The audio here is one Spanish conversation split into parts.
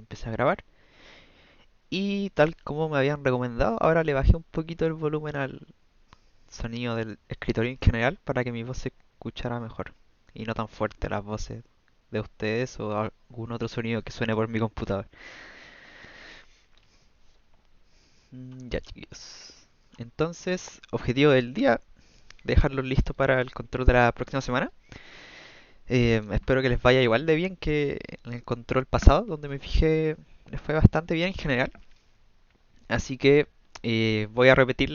empecé a grabar. Y tal como me habían recomendado, ahora le bajé un poquito el volumen al sonido del escritorio en general para que mi voz se escuchara mejor. Y no tan fuerte las voces de ustedes o algún otro sonido que suene por mi computador. Ya, chiquillos. Entonces, objetivo del día, dejarlos listos para el control de la próxima semana. Espero que les vaya igual de bien que en el control pasado, donde me fijé, les fue bastante bien en general. Así que voy a repetir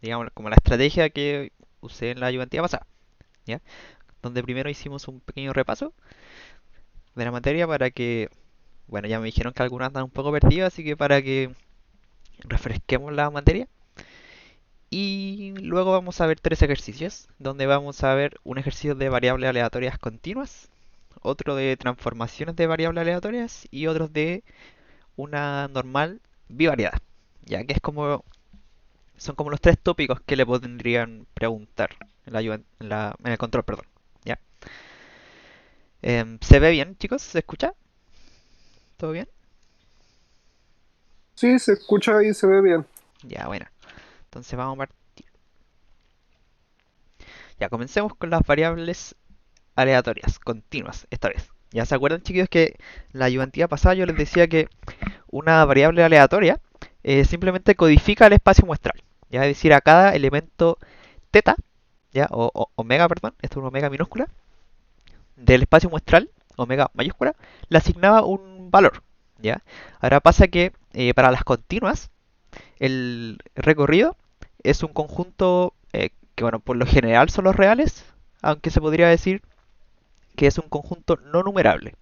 digamos, como la estrategia que usé en la ayudantía pasada, ¿ya? Donde primero hicimos un pequeño repaso de la materia para que, bueno, ya me dijeron que algunas andan un poco perdidas, así que para que refresquemos la materia. Y luego vamos a ver tres ejercicios, donde vamos a ver un ejercicio de variables aleatorias continuas, otro de transformaciones de variables aleatorias y otros de una normal bivariada, ya que es como son como los tres tópicos que le podrían preguntar en en el control, perdón. ¿Ya? ¿Se ve bien, chicos? ¿Se escucha? ¿Todo bien? Sí, se escucha y se ve bien. Ya, bueno. Entonces vamos a partir. Ya, comencemos con las variables aleatorias, continuas, esta vez. ¿Ya se acuerdan, chicos, que la ayudantía pasada yo les decía que una variable aleatoria simplemente codifica el espacio muestral? ¿Ya? Es decir, a cada elemento teta, ¿ya? O omega, perdón, esto es una omega minúscula, del espacio muestral, omega mayúscula, le asignaba un valor. ¿Ya? Ahora pasa que para las continuas, el recorrido es un conjunto que, bueno, por lo general son los reales, aunque se podría decir que es un conjunto no numerable.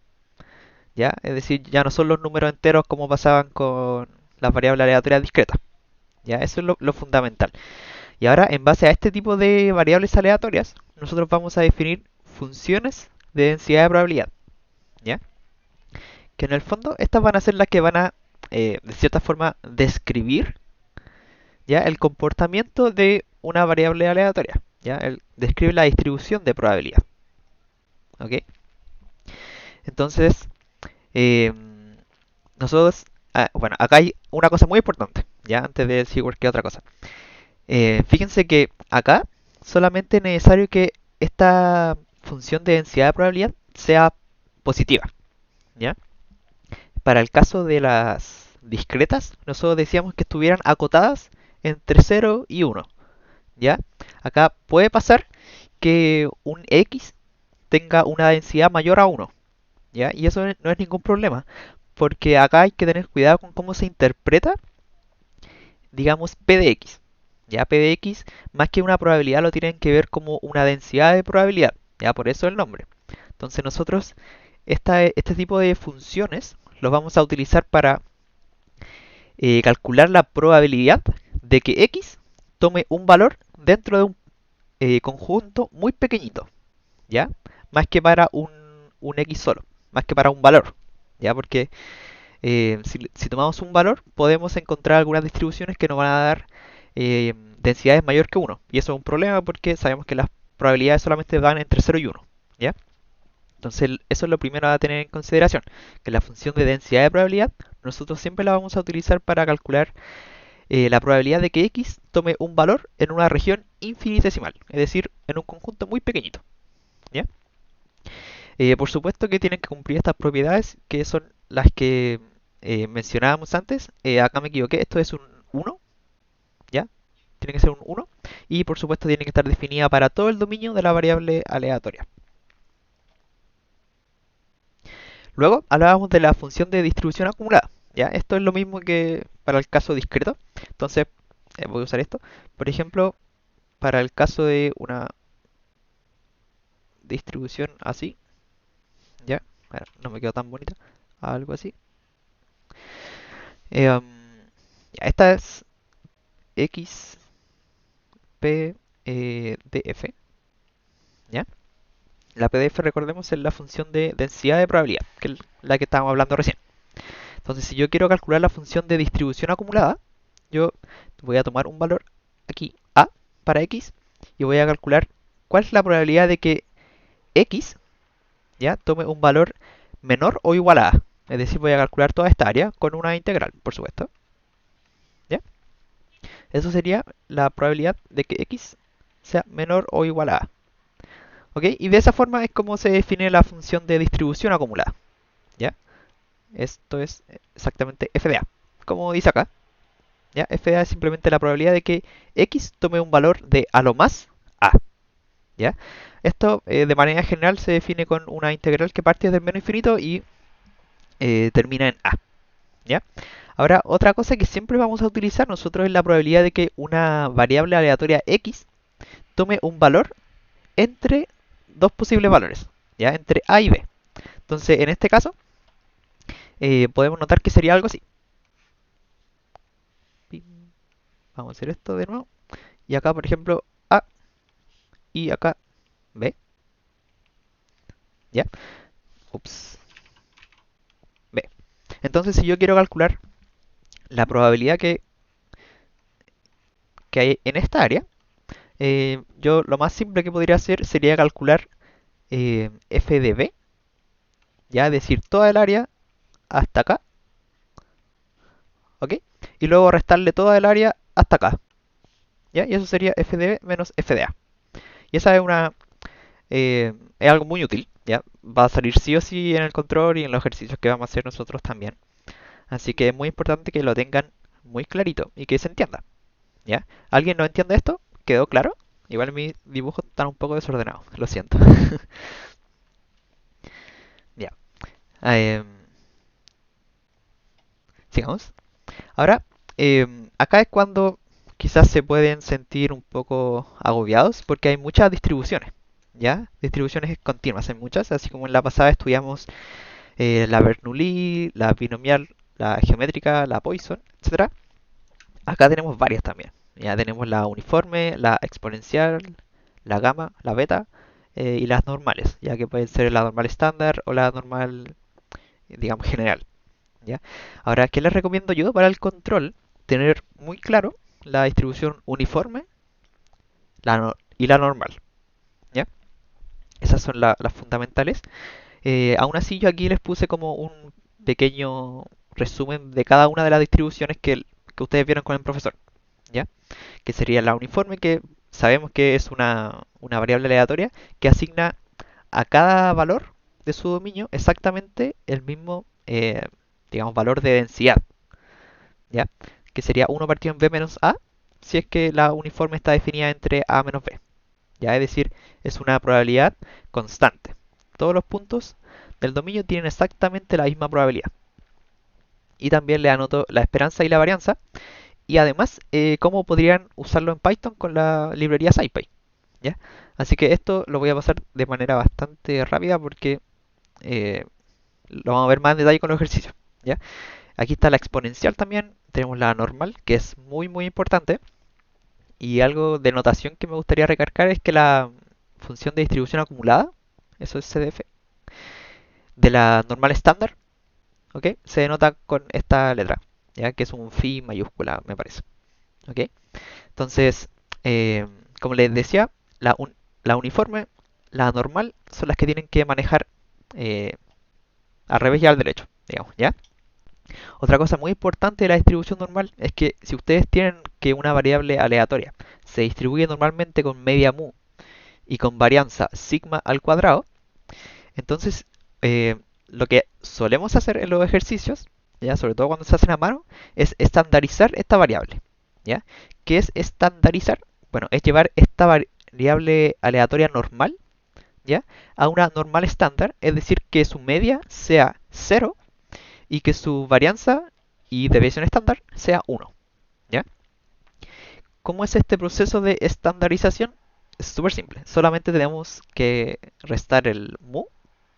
¿Ya? Es decir, ya no son los números enteros como pasaban con las variables aleatorias discretas. ¿Ya? Eso es lo fundamental. Y ahora, en base a este tipo de variables aleatorias, nosotros vamos a definir funciones de densidad de probabilidad. ¿Ya? Que en el fondo estas van a ser las que van a, de cierta forma, describir ya el comportamiento de una variable aleatoria. Ya describe la distribución de probabilidad. ¿Ok? Entonces, eh, nosotros, bueno, acá hay una cosa muy importante, ya antes de decir cualquier otra cosa. Fíjense que acá solamente es necesario que esta función de densidad de probabilidad sea positiva, ¿ya? Para el caso de las discretas, nosotros decíamos que estuvieran acotadas entre 0 y 1. ¿Ya? Acá puede pasar que un X tenga una densidad mayor a 1. ¿Ya? Y eso no es ningún problema, porque acá hay que tener cuidado con cómo se interpreta, digamos, P de X. ¿Ya? P de X, más que una probabilidad, lo tienen que ver como una densidad de probabilidad. ¿Ya? Por eso el nombre. Entonces nosotros este tipo de funciones los vamos a utilizar para calcular la probabilidad de que X tome un valor dentro de un conjunto muy pequeñito, ¿ya? Más que para un X solo, más que para un valor, ¿ya? Porque si tomamos un valor, podemos encontrar algunas distribuciones que nos van a dar densidades mayor que uno. Y eso es un problema porque sabemos que las probabilidades solamente van entre 0 y 1, ¿ya? Entonces, eso es lo primero a tener en consideración, que la función de densidad de probabilidad nosotros siempre la vamos a utilizar para calcular la probabilidad de que X tome un valor en una región infinitesimal, es decir, en un conjunto muy pequeñito. ¿Ya? Por supuesto que tienen que cumplir estas propiedades que son las que mencionábamos antes. Acá me equivoqué, esto es un 1, ¿ya? Tiene que ser un 1. Y por supuesto tiene que estar definida para todo el dominio de la variable aleatoria. Luego hablábamos de la función de distribución acumulada. ¿Ya? Esto es lo mismo que para el caso discreto. Entonces, voy a usar esto. Por ejemplo, para el caso de una distribución así, ¿ya? Bueno, no me quedó tan bonita, algo así. Ya, esta es x p df, ¿ya? La PDF, recordemos, es la función de densidad de probabilidad, que es la que estábamos hablando recién. Entonces, si yo quiero calcular la función de distribución acumulada, yo voy a tomar un valor aquí, a, para x, y voy a calcular cuál es la probabilidad de que x, ¿ya? Tome un valor menor o igual a. Es decir, voy a calcular toda esta área con una integral, por supuesto. ¿Ya? Eso sería la probabilidad de que x sea menor o igual a a. ¿Ok? Y de esa forma es como se define la función de distribución acumulada. ¿Ya? Esto es exactamente f de a, como dice acá. ¿Ya? F de a es simplemente la probabilidad de que x tome un valor de a lo más a. ¿Ya? Esto de manera general se define con una integral que parte desde el menos infinito y termina en a. ¿Ya? Ahora, otra cosa que siempre vamos a utilizar nosotros es la probabilidad de que una variable aleatoria x tome un valor entre dos posibles valores, ¿ya? Entre a y b. Entonces, en este caso, podemos notar que sería algo así. Vamos a hacer esto de nuevo. Y acá, por ejemplo, a y acá b. ¿Ya? Ups. B. Entonces, si yo quiero calcular la probabilidad que hay en esta área, yo lo más simple que podría hacer sería calcular f de b, ya es decir, toda el área hasta acá, ¿ok? Y luego restarle toda el área hasta acá, ¿ya? Y eso sería f de b menos f de a. Y esa es algo muy útil, ¿ya? Va a salir sí o sí en el control y en los ejercicios que vamos a hacer nosotros también. Así que es muy importante que lo tengan muy clarito y que se entienda, ¿ya? ¿Alguien no entiende esto? ¿Quedó claro? Igual mis dibujos están un poco desordenados, lo siento. Ya. Eh, sigamos. Ahora, acá es cuando quizás se pueden sentir un poco agobiados porque hay muchas distribuciones, ¿ya? Distribuciones continuas, hay muchas, así como en la pasada estudiamos la Bernoulli, la binomial, la geométrica, la Poisson, etcétera. Acá tenemos varias también. Ya tenemos la uniforme, la exponencial, la gamma, la beta y las normales, ya que pueden ser la normal estándar o la normal, digamos, general. ¿Ya? Ahora, ¿qué les recomiendo yo para el control? Tener muy claro la distribución uniforme y la normal. ¿Ya? Esas son las fundamentales. Aún así, yo aquí les puse como un pequeño resumen de cada una de las distribuciones que ustedes vieron con el profesor. ¿Ya? Que sería la uniforme, que sabemos que es una variable aleatoria que asigna a cada valor de su dominio exactamente el mismo, digamos, valor de densidad. ¿Ya? Que sería uno partido en b menos a, si es que la uniforme está definida entre a menos b. ¿Ya? Es decir, es una probabilidad constante. Todos los puntos del dominio tienen exactamente la misma probabilidad. Y también le anoto la esperanza y la varianza. Y además, cómo podrían usarlo en Python con la librería SciPy. ¿Ya? Así que esto lo voy a pasar de manera bastante rápida porque eh, lo vamos a ver más en detalle con los ejercicios. ¿Ya? Aquí está la exponencial también, tenemos la normal, que es muy muy importante. Y algo de notación que me gustaría recargar es que la función de distribución acumulada, eso es CDF, de la normal estándar, ¿ok? Se denota con esta letra, ya que es un phi mayúscula, me parece. ¿Ok? Entonces, eh, como les decía, la uniforme, la normal, son las que tienen que manejar eh, al revés y al derecho, digamos, ¿ya? Otra cosa muy importante de la distribución normal es que si ustedes tienen que una variable aleatoria se distribuye normalmente con media mu y con varianza sigma al cuadrado, entonces lo que solemos hacer en los ejercicios, ya sobre todo cuando se hacen a mano, es estandarizar esta variable. ¿Ya? ¿Qué es estandarizar? Bueno, es llevar esta variable aleatoria normal, ¿ya? A una normal estándar, es decir, que su media sea cero y que su varianza y deviación estándar sea uno. ¿Ya? ¿Cómo es este proceso de estandarización? Es súper simple. Solamente tenemos que restar el mu,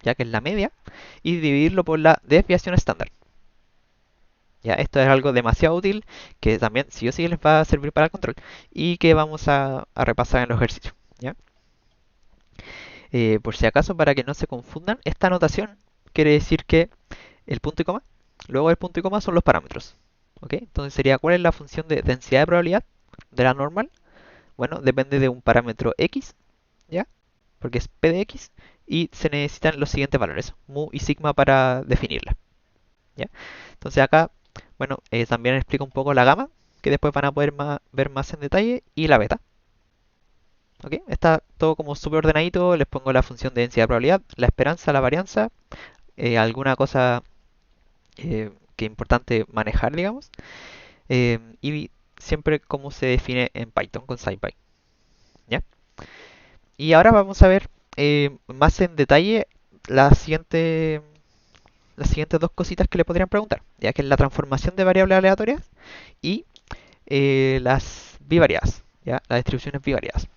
ya que es la media, y dividirlo por la desviación estándar. Ya, esto es algo demasiado útil que también sí o sí les va a servir para el control y que vamos a repasar en los ejercicios. ¿Ya? Por si acaso, para que no se confundan, esta notación quiere decir que el punto y coma, luego el punto y coma son los parámetros. ¿Ok? Entonces sería cuál es la función de densidad de probabilidad de la normal. Bueno, depende de un parámetro x, ¿ya? Porque es p de x y se necesitan los siguientes valores, mu y sigma para definirla. ¿ya? Entonces acá, bueno, también explico un poco la gama, que después van a poder ver más en detalle, y la beta. ¿Ok? Está todo como súper ordenadito, les pongo la función de densidad de probabilidad, la esperanza, la varianza, alguna cosa que es importante manejar, digamos, y siempre cómo se define en Python con SciPy. ¿Ya? Y ahora vamos a ver más en detalle la siguiente, las siguientes dos cositas que le podrían preguntar, ya que es la transformación de variables aleatorias y las bivariadas, ¿ya? Las distribuciones bivariadas.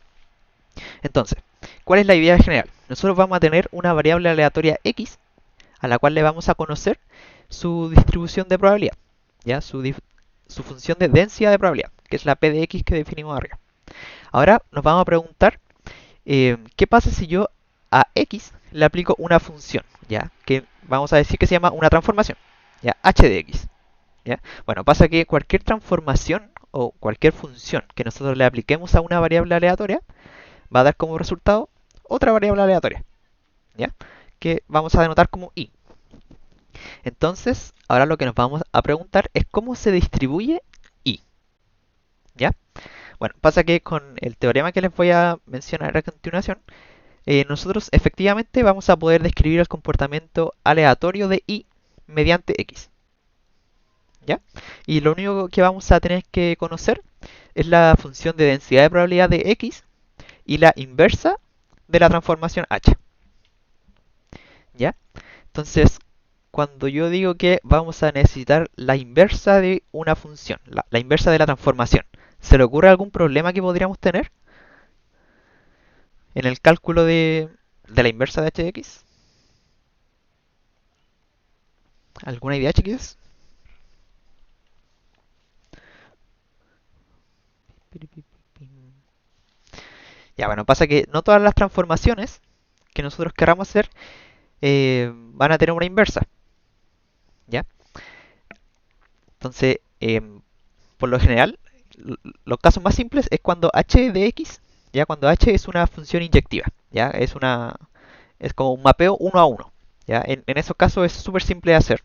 Entonces, ¿cuál es la idea general? Nosotros vamos a tener una variable aleatoria x a la cual le vamos a conocer su distribución de probabilidad, ¿ya? Su función de densidad de probabilidad, que es la p de x que definimos arriba. Ahora nos vamos a preguntar qué pasa si yo a x le aplico una función, ¿ya? Que vamos a decir que se llama una transformación, ¿ya? H de x, ¿ya? Bueno, pasa que cualquier transformación o cualquier función que nosotros le apliquemos a una variable aleatoria va a dar como resultado otra variable aleatoria, ¿ya? Que vamos a denotar como i. Entonces, ahora lo que nos vamos a preguntar es cómo se distribuye i, ¿ya? Bueno, pasa que con el teorema que les voy a mencionar a continuación, nosotros efectivamente vamos a poder describir el comportamiento aleatorio de i mediante x, ¿ya? Y lo único que vamos a tener que conocer es la función de densidad de probabilidad de x y la inversa de la transformación h, ¿ya? Entonces, cuando yo digo que vamos a necesitar la inversa de una función, la inversa de la transformación, ¿se le ocurre algún problema que podríamos tener en el cálculo de la inversa de h de x? ¿Alguna idea, chiquillos? Ya, bueno, pasa que no todas las transformaciones que nosotros queramos hacer van a tener una inversa, ¿ya? Entonces, por lo general, los casos más simples es cuando h de x, ya cuando h es una función inyectiva, ya es como un mapeo uno a uno, ya en esos casos es súper simple de hacer.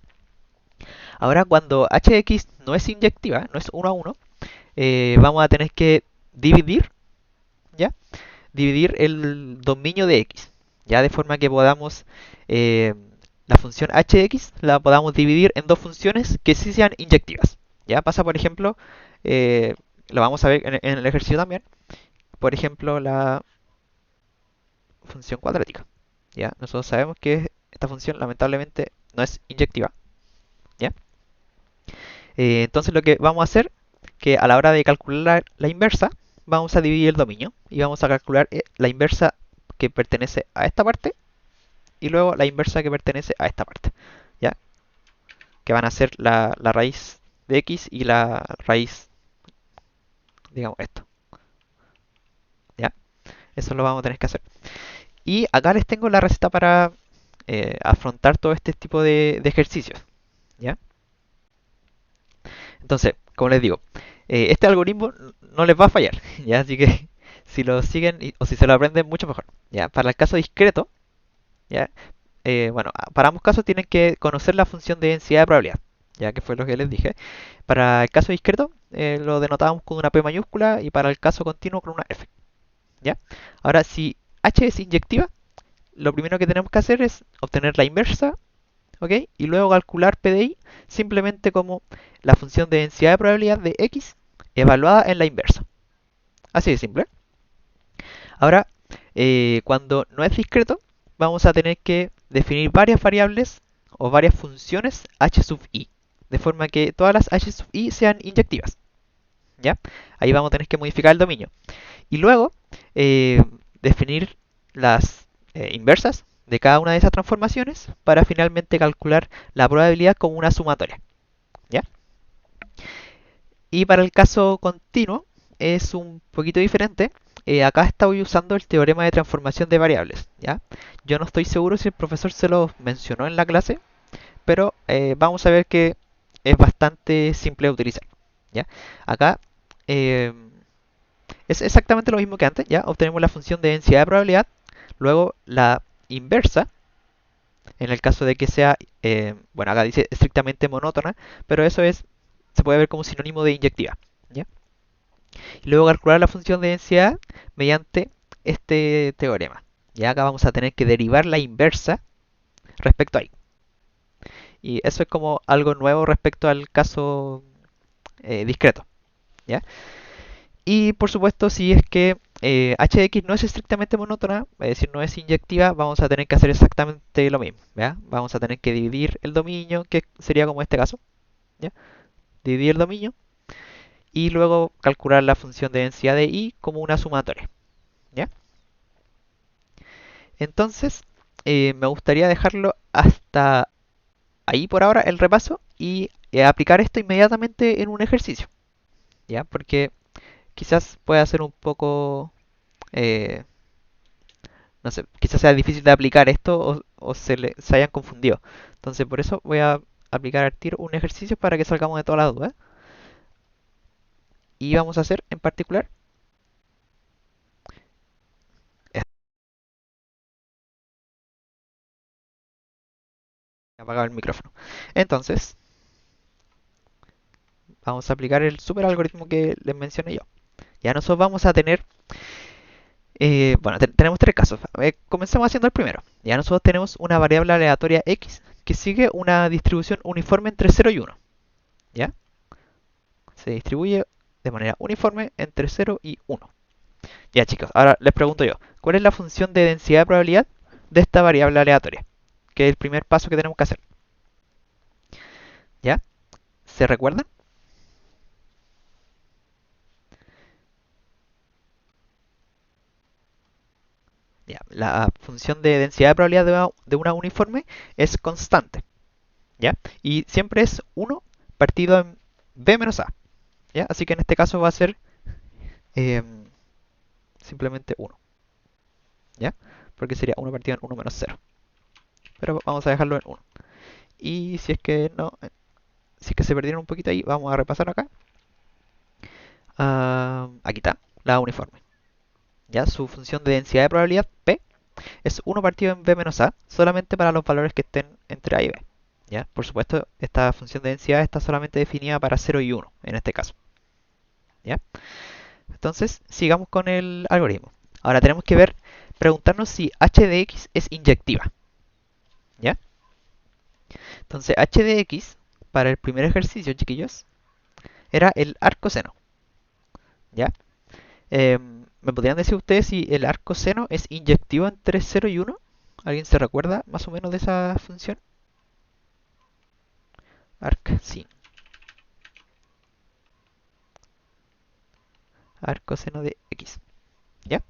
Ahora, cuando h de x no es inyectiva, no es uno a uno, vamos a tener que dividir, ya dividir el dominio de x, ya de forma que podamos eh, la función h de x la podamos dividir en dos funciones que sí sean inyectivas. Ya pasa, por ejemplo, eh, lo vamos a ver en el ejercicio también, por ejemplo, la función cuadrática. Ya nosotros sabemos que esta función lamentablemente no es inyectiva. ¿Ya? Entonces lo que vamos a hacer que a la hora de calcular la inversa, vamos a dividir el dominio y vamos a calcular la inversa que pertenece a esta parte y luego la inversa que pertenece a esta parte, ¿ya? Que van a ser la raíz de x y la raíz, digamos, esto, ¿ya? Eso lo vamos a tener que hacer. Y acá les tengo la receta para afrontar todo este tipo de ejercicios, ¿ya? Entonces, como les digo, este algoritmo no les va a fallar, ¿ya? Así que si lo siguen o si se lo aprenden, mucho mejor, ¿ya? Para el caso discreto, ¿ya? Bueno, para ambos casos tienen que conocer la función de densidad de probabilidad, ya que fue lo que les dije. Para el caso discreto lo denotábamos con una P mayúscula y para el caso continuo con una F, ¿ya? Ahora, si H es inyectiva, lo primero que tenemos que hacer es obtener la inversa, ¿ok? Y luego calcular PDI simplemente como la función de densidad de probabilidad de X evaluada en la inversa. Así de simple. Ahora, cuando no es discreto, vamos a tener que definir varias variables o varias funciones h sub i, de forma que todas las h sub i sean inyectivas, ¿ya? Ahí vamos a tener que modificar el dominio. Y luego, definir las inversas de cada una de esas transformaciones para finalmente calcular la probabilidad como una sumatoria, ¿ya? Y para el caso continuo es un poquito diferente. Acá estoy usando el teorema de transformación de variables, ¿ya? Yo no estoy seguro si el profesor se lo mencionó en la clase, pero vamos a ver que es bastante simple de utilizar, ¿ya? Acá eh, es exactamente lo mismo que antes, ¿ya? Obtenemos la función de densidad de probabilidad, luego la inversa En el caso de que sea, bueno, acá dice estrictamente monótona, pero eso es, se puede ver como sinónimo de inyectiva. ¿Ya? Y luego calcular la función de densidad mediante este teorema. Ya acá vamos a tener que derivar la inversa respecto a i. Y eso es como algo nuevo respecto al caso discreto. ¿Ya? Y por supuesto, si es que h de x no es estrictamente monótona, es decir, no es inyectiva, vamos a tener que hacer exactamente lo mismo. ¿Ya? Vamos a tener que dividir el dominio, que sería como este caso. ¿Ya? Dividir el dominio y luego calcular la función de densidad de i como una sumatoria. ¿Ya? Entonces, me gustaría dejarlo hasta ahí por ahora el repaso y aplicar esto inmediatamente en un ejercicio. ¿Ya? Porque quizás pueda ser un poco eh, no sé, quizás sea difícil de aplicar esto o se hayan confundido. Entonces, por eso voy a aplicar al tiro un ejercicio para que salgamos de todas las dudas. Y vamos a hacer en particular apagar el micrófono. Entonces, vamos a aplicar el super algoritmo que les mencioné yo. Ya nosotros vamos a tener, bueno, tenemos tres casos. Comencemos haciendo el primero. Ya nosotros tenemos una variable aleatoria x que sigue una distribución uniforme entre 0 y 1. ¿Ya? Se distribuye de manera uniforme entre 0 y 1. Ya chicos, ahora les pregunto yo, ¿cuál es la función de densidad de probabilidad de esta variable aleatoria? Que es el primer paso que tenemos que hacer. ¿Ya? ¿Se recuerdan? Ya, la función de densidad de probabilidad de una uniforme es constante. ¿Ya? Y siempre es 1 partido en b menos a. ¿Ya? Así que en este caso va a ser eh, simplemente 1. ¿Ya? Porque sería 1 partido en 1 menos 0. Pero vamos a dejarlo en 1. Y si es que no, si es que se perdieron un poquito ahí, vamos a repasar acá. Aquí está, la uniforme. ¿Ya? Su función de densidad de probabilidad P es 1 partido en B menos A, solamente para los valores que estén entre A y B. ¿Ya? Por supuesto, esta función de densidad está solamente definida para 0 y 1, en este caso. ¿Ya? Entonces, sigamos con el algoritmo. Ahora tenemos que preguntarnos si h de x es inyectiva. ¿Ya? Entonces, h de x, para el primer ejercicio, chiquillos, era el arco seno. ¿Ya? ¿Me podrían decir ustedes si el arco seno es inyectivo entre 0 y 1? ¿Alguien se recuerda más o menos de esa función? Arc, sí. Arco seno de x. ¿Ya?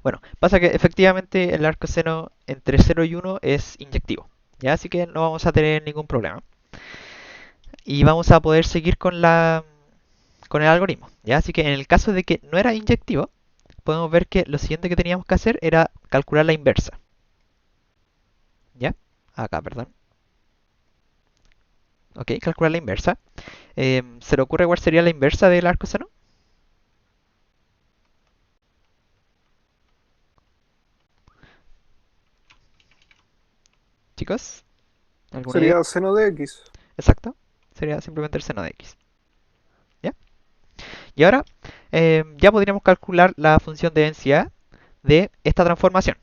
Bueno, pasa que efectivamente el arco seno entre 0 y 1 es inyectivo. ¿Ya? Así que no vamos a tener ningún problema. Y vamos a poder seguir con el algoritmo. ¿Ya? Así que en el caso de que no era inyectivo, podemos ver que lo siguiente que teníamos que hacer era calcular la inversa. ¿Ya? Acá, perdón. Ok, calcular la inversa. ¿Se le ocurre cuál sería la inversa del arco seno? Chicos, ¿alguna idea? Sería seno de X. Exacto. Sería simplemente el seno de x. ¿Ya? Y ahora ya podríamos calcular la función de densidad de esta transformación.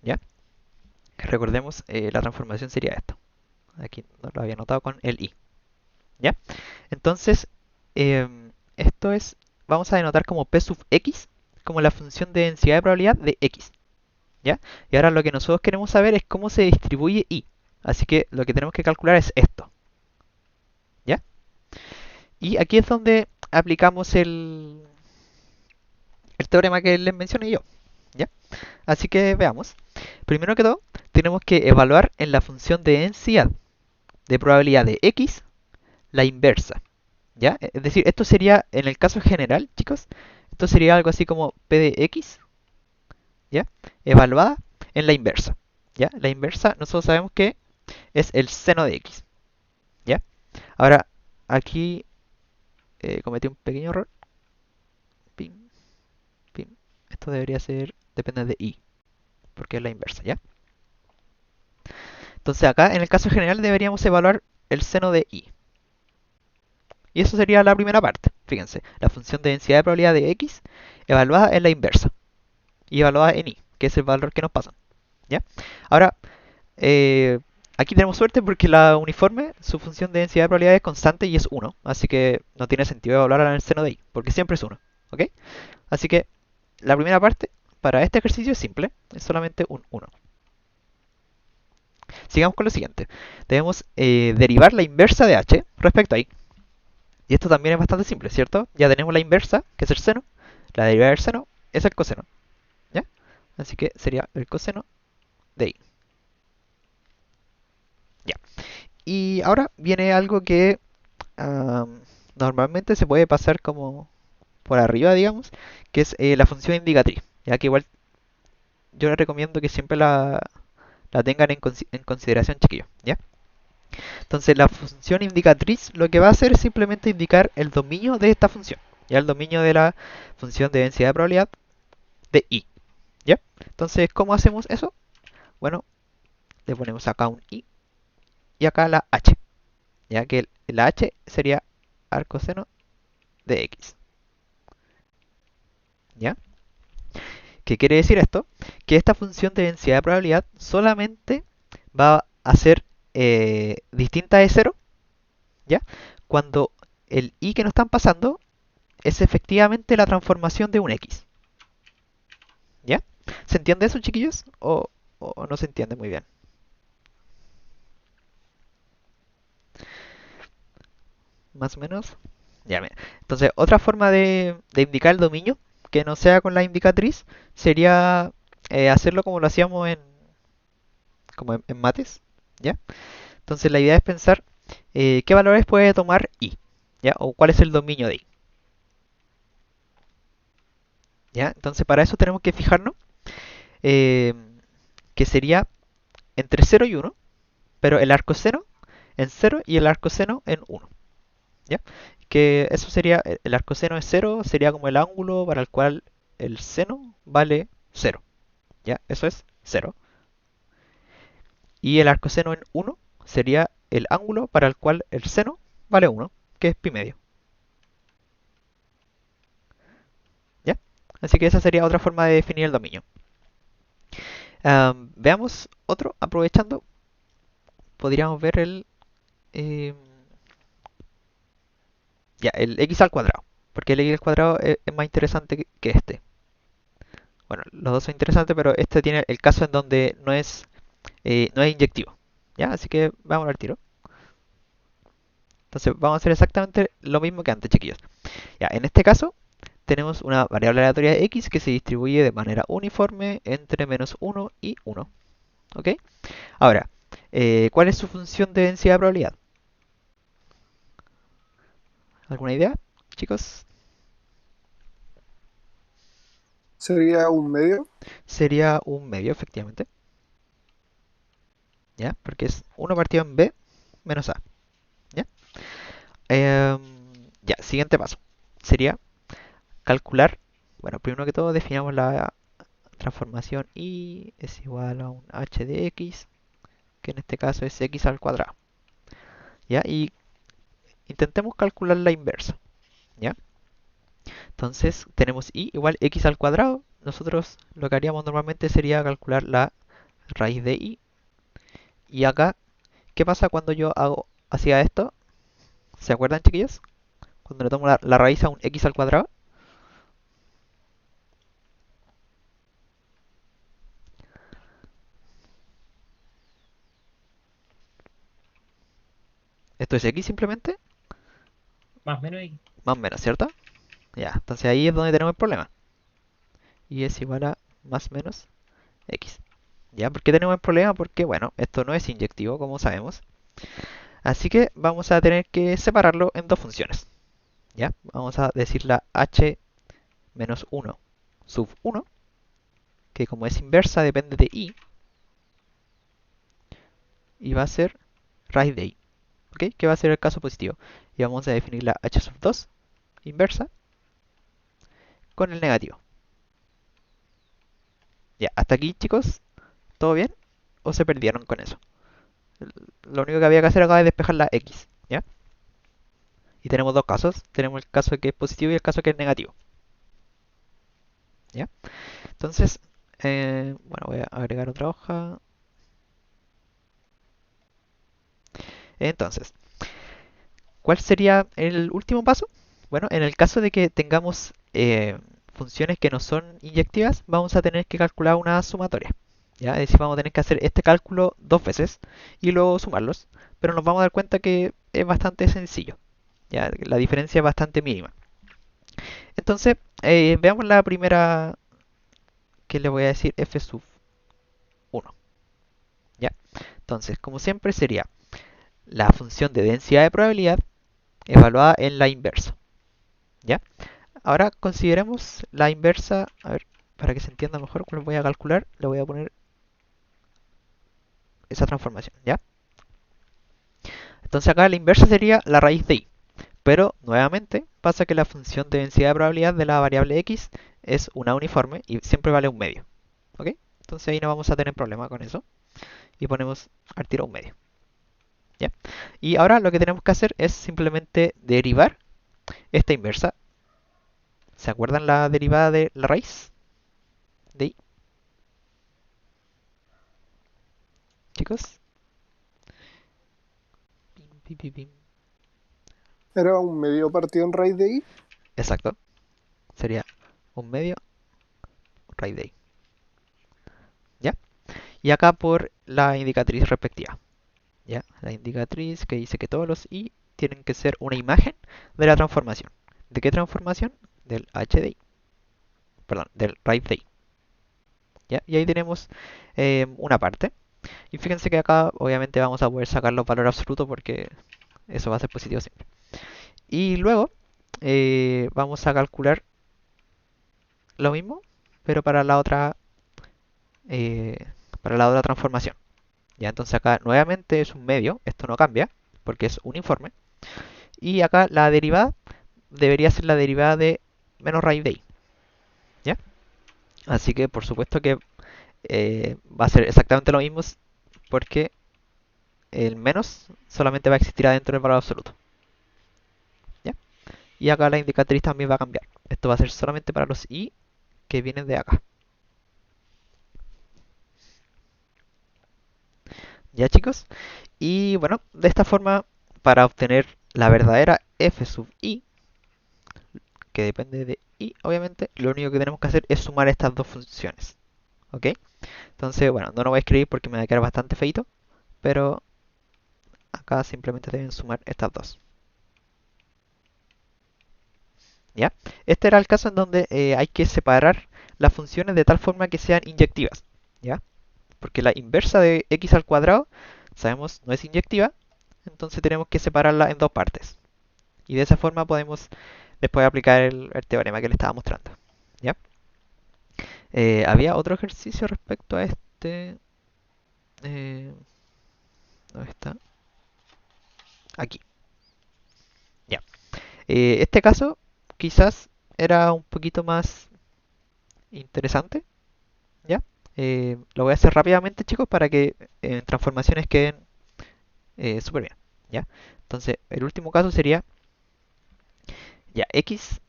¿Ya? Recordemos, la transformación sería esto. Aquí no lo había anotado con el i. ¿Ya? Entonces, esto es, vamos a denotar como p sub x, como la función de densidad de probabilidad de x. ¿Ya? Y ahora lo que nosotros queremos saber es cómo se distribuye i. Así que lo que tenemos que calcular es esto. ¿Ya? Y aquí es donde aplicamos el teorema que les mencioné yo. ¿Ya? Así que veamos. Primero que todo, tenemos que evaluar en la función de densidad de probabilidad de x la inversa. ¿Ya? Es decir, esto sería, en el caso general, chicos, esto sería algo así como p de x, ¿ya? Evaluada en la inversa. ¿Ya? La inversa, nosotros sabemos que es el seno de x. ¿Ya? Ahora, aquí cometí un pequeño error. Pim, pim. Esto debería ser, depende de i, porque es la inversa, ¿ya? Entonces acá en el caso general deberíamos evaluar el seno de i. Y eso sería la primera parte. Fíjense, la función de densidad de probabilidad de x evaluada en la inversa y evaluada en i, que es el valor que nos pasan. ¿Ya? Ahora, eh, aquí tenemos suerte porque la uniforme, su función de densidad de probabilidad es constante y es 1. Así que no tiene sentido evaluarla en el seno de i, porque siempre es 1. ¿Ok? Así que la primera parte para este ejercicio es simple, es solamente un 1. Sigamos con lo siguiente. Debemos derivar la inversa de h respecto a i. Y esto también es bastante simple, ¿cierto? Ya tenemos la inversa, que es el seno. La derivada del seno es el coseno. ¿Ya? Así que sería el coseno de i. Ya. Y ahora viene algo que normalmente se puede pasar como por arriba, digamos, que es la función indicatriz. Ya que igual yo les recomiendo que siempre la tengan en consideración, chiquillos. ¿Ya? Entonces la función indicatriz lo que va a hacer es simplemente indicar el dominio de esta función. Ya el dominio de la función de densidad de probabilidad de i. ¿Ya? Entonces, ¿cómo hacemos eso? Bueno, le ponemos acá un i y acá la h. Ya que la h sería arcoseno de x. ¿Ya? ¿Qué quiere decir esto? Que esta función de densidad de probabilidad solamente va a ser distinta de cero, ¿ya? Cuando el i que nos están pasando es efectivamente la transformación de un x. ¿Ya? ¿Se entiende eso, chiquillos? ¿O no se entiende muy bien? Más o menos. Ya, mira. Entonces, otra forma de indicar el dominio que no sea con la indicatriz sería hacerlo como lo hacíamos en mates. ¿Ya? Entonces, la idea es pensar qué valores puede tomar i. ¿Ya? O cuál es el dominio de i. ¿Ya? Entonces, para eso tenemos que fijarnos eh, que sería entre cero y uno, pero el arcoseno en cero y el arcoseno en uno. ¿Ya? Que eso sería, el arcoseno es cero, sería como el ángulo para el cual el seno vale cero. ¿Ya? Eso es cero. Y el arcoseno en uno sería el ángulo para el cual el seno vale uno, que es pi medio. ¿Ya? Así que esa sería otra forma de definir el dominio. Veamos otro, aprovechando, podríamos ver eh, el x al cuadrado. Porque el x al cuadrado es más interesante que este. Bueno, los dos son interesantes, pero este tiene el caso en donde no es inyectivo. ¿Ya? Así que vamos al tiro. Entonces vamos a hacer exactamente lo mismo que antes, chiquillos. Ya, en este caso tenemos una variable aleatoria de x que se distribuye de manera uniforme entre menos uno y uno. ¿Ok? Ahora, ¿cuál es su función de densidad de probabilidad? ¿Alguna idea, chicos? Sería un medio. Sería un medio, efectivamente. ¿Ya? Porque es uno partido en b menos a. ¿Ya? Em, ya, siguiente paso. Sería calcular, bueno, primero que todo definamos la transformación y es igual a un h de x, que en este caso es x al cuadrado. ¿Ya? Y intentemos calcular la inversa. ¿Ya? Entonces tenemos y igual x al cuadrado. Nosotros lo que haríamos normalmente sería calcular la raíz de y. Y acá, ¿qué pasa cuando yo hacía esto? ¿Se acuerdan, chiquillos? Cuando le tomo la raíz a un x al cuadrado. Esto es x simplemente, Más o menos ahí. más o menos, ¿cierto? Ya, entonces ahí es donde tenemos el problema. Y es igual a más o menos x. ¿Ya? ¿Por qué tenemos el problema? Porque, bueno, esto no es inyectivo, como sabemos. Así que vamos a tener que separarlo en dos funciones. ¿Ya? Vamos a decir la h menos 1 sub 1, que como es inversa depende de y va a ser raíz de i. ¿Ok? Que va a ser el caso positivo. Y vamos a definir la h sub 2 inversa con el negativo. Ya, hasta aquí, chicos, ¿todo bien? ¿O se perdieron con eso? Lo único que había que hacer acá es despejar la x, ¿ya? Y tenemos dos casos. Tenemos el caso que es positivo y el caso que es negativo, ¿ya? Entonces, bueno, voy a agregar otra hoja. Entonces, ¿cuál sería el último paso? Bueno, en el caso de que tengamos funciones que no son inyectivas, vamos a tener que calcular una sumatoria. ¿Ya? Es decir, vamos a tener que hacer este cálculo dos veces y luego sumarlos. Pero nos vamos a dar cuenta que es bastante sencillo. ¿Ya? La diferencia es bastante mínima. Entonces, veamos la primera que le voy a decir f sub 1. ¿Ya? Entonces, como siempre, sería la función de densidad de probabilidad evaluada en la inversa. ¿Ya? Ahora consideremos la inversa. A ver, para que se entienda mejor cuál voy a calcular, le voy a poner esa transformación, ¿ya? Entonces acá la inversa sería la raíz de i. Pero nuevamente pasa que la función de densidad de probabilidad de la variable x es una uniforme y siempre vale un medio. ¿Ok? Entonces ahí no vamos a tener problema con eso. Y ponemos al tiro un medio. ¿Ya? Y ahora lo que tenemos que hacer es simplemente derivar esta inversa. ¿Se acuerdan la derivada de la raíz de i, chicos? Pim, pim, pim, pim. Era un medio partido en raíz de i. Exacto. Sería un medio raíz de i. ¿Ya? Y acá por la indicatriz respectiva. ¿Ya? La indicatriz que dice que todos los i tienen que ser una imagen de la transformación. ¿De qué transformación? Del h de i. Perdón, del raíz de i. ¿Ya? Y ahí tenemos una parte. Y fíjense que acá obviamente vamos a poder sacar los valores absolutos porque eso va a ser positivo siempre. Y luego vamos a calcular lo mismo, pero eh, para la otra transformación. Ya, entonces acá nuevamente es un medio, esto no cambia porque es uniforme. Y acá la derivada debería ser la derivada de menos raíz de i. ¿Ya? Así que por supuesto que va a ser exactamente lo mismo porque el menos solamente va a existir adentro del valor absoluto. ¿Ya? Y acá la indicatriz también va a cambiar. Esto va a ser solamente para los i que vienen de acá. ¿Ya, chicos? Y bueno, de esta forma, para obtener la verdadera f sub i, que depende de i, obviamente, lo único que tenemos que hacer es sumar estas dos funciones. ¿Ok? Entonces, bueno, no lo voy a escribir porque me va a quedar bastante feito, pero acá simplemente deben sumar estas dos. ¿Ya? Este era el caso en donde hay que separar las funciones de tal forma que sean inyectivas. ¿Ya? Porque la inversa de x al cuadrado, sabemos, no es inyectiva, entonces tenemos que separarla en dos partes. Y de esa forma podemos después aplicar el teorema que le estaba mostrando. ¿Ya? Había otro ejercicio respecto a este. Eh, ¿Dónde está? Aquí. Ya. Este caso quizás era un poquito más interesante. ¿Ya? Lo voy a hacer rápidamente, chicos, para que transformaciones queden súper bien. ¿Ya? Entonces, el último caso sería, ya, x,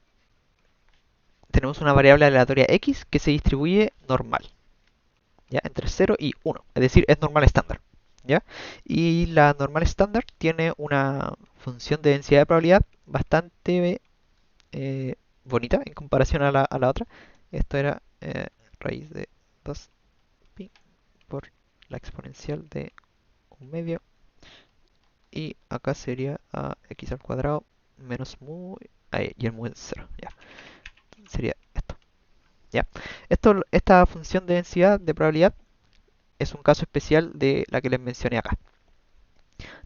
tenemos una variable aleatoria x que se distribuye normal. ¿Ya? Entre 0 y 1, es decir, es normal estándar. ¿Ya? Y la normal estándar tiene una función de densidad de probabilidad bastante bonita en comparación a la otra. Esto era raíz de 2pi por la exponencial de un medio. Y acá sería a x al cuadrado menos mu y el mu es 0. ¿Ya? Sería esto. ¿Ya? Esta función de densidad de probabilidad es un caso especial de la que les mencioné acá.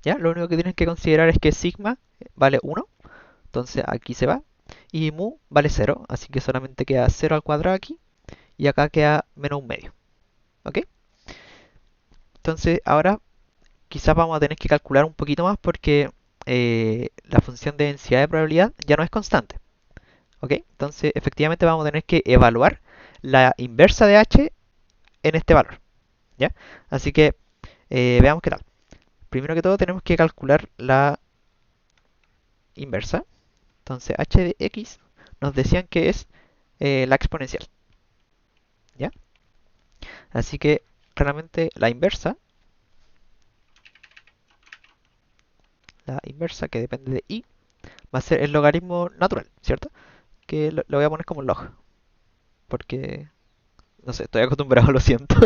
¿Ya? Lo único que tienes que considerar es que sigma vale 1, entonces aquí se va, y mu vale 0, así que solamente queda 0 al cuadrado aquí, y acá queda menos un medio. ¿Ok? Entonces ahora quizás vamos a tener que calcular un poquito más porque la función de densidad de probabilidad ya no es constante. ¿Ok? Entonces efectivamente vamos a tener que evaluar la inversa de h en este valor. ¿Ya? Así que veamos qué tal. primero que todo tenemos que calcular la inversa. Entonces h de x nos decían que es la exponencial. ¿Ya? Así que claramente la inversa que depende de y, va a ser el logaritmo natural, ¿cierto? Que lo voy a poner como log, porque, no sé, estoy acostumbrado, lo siento.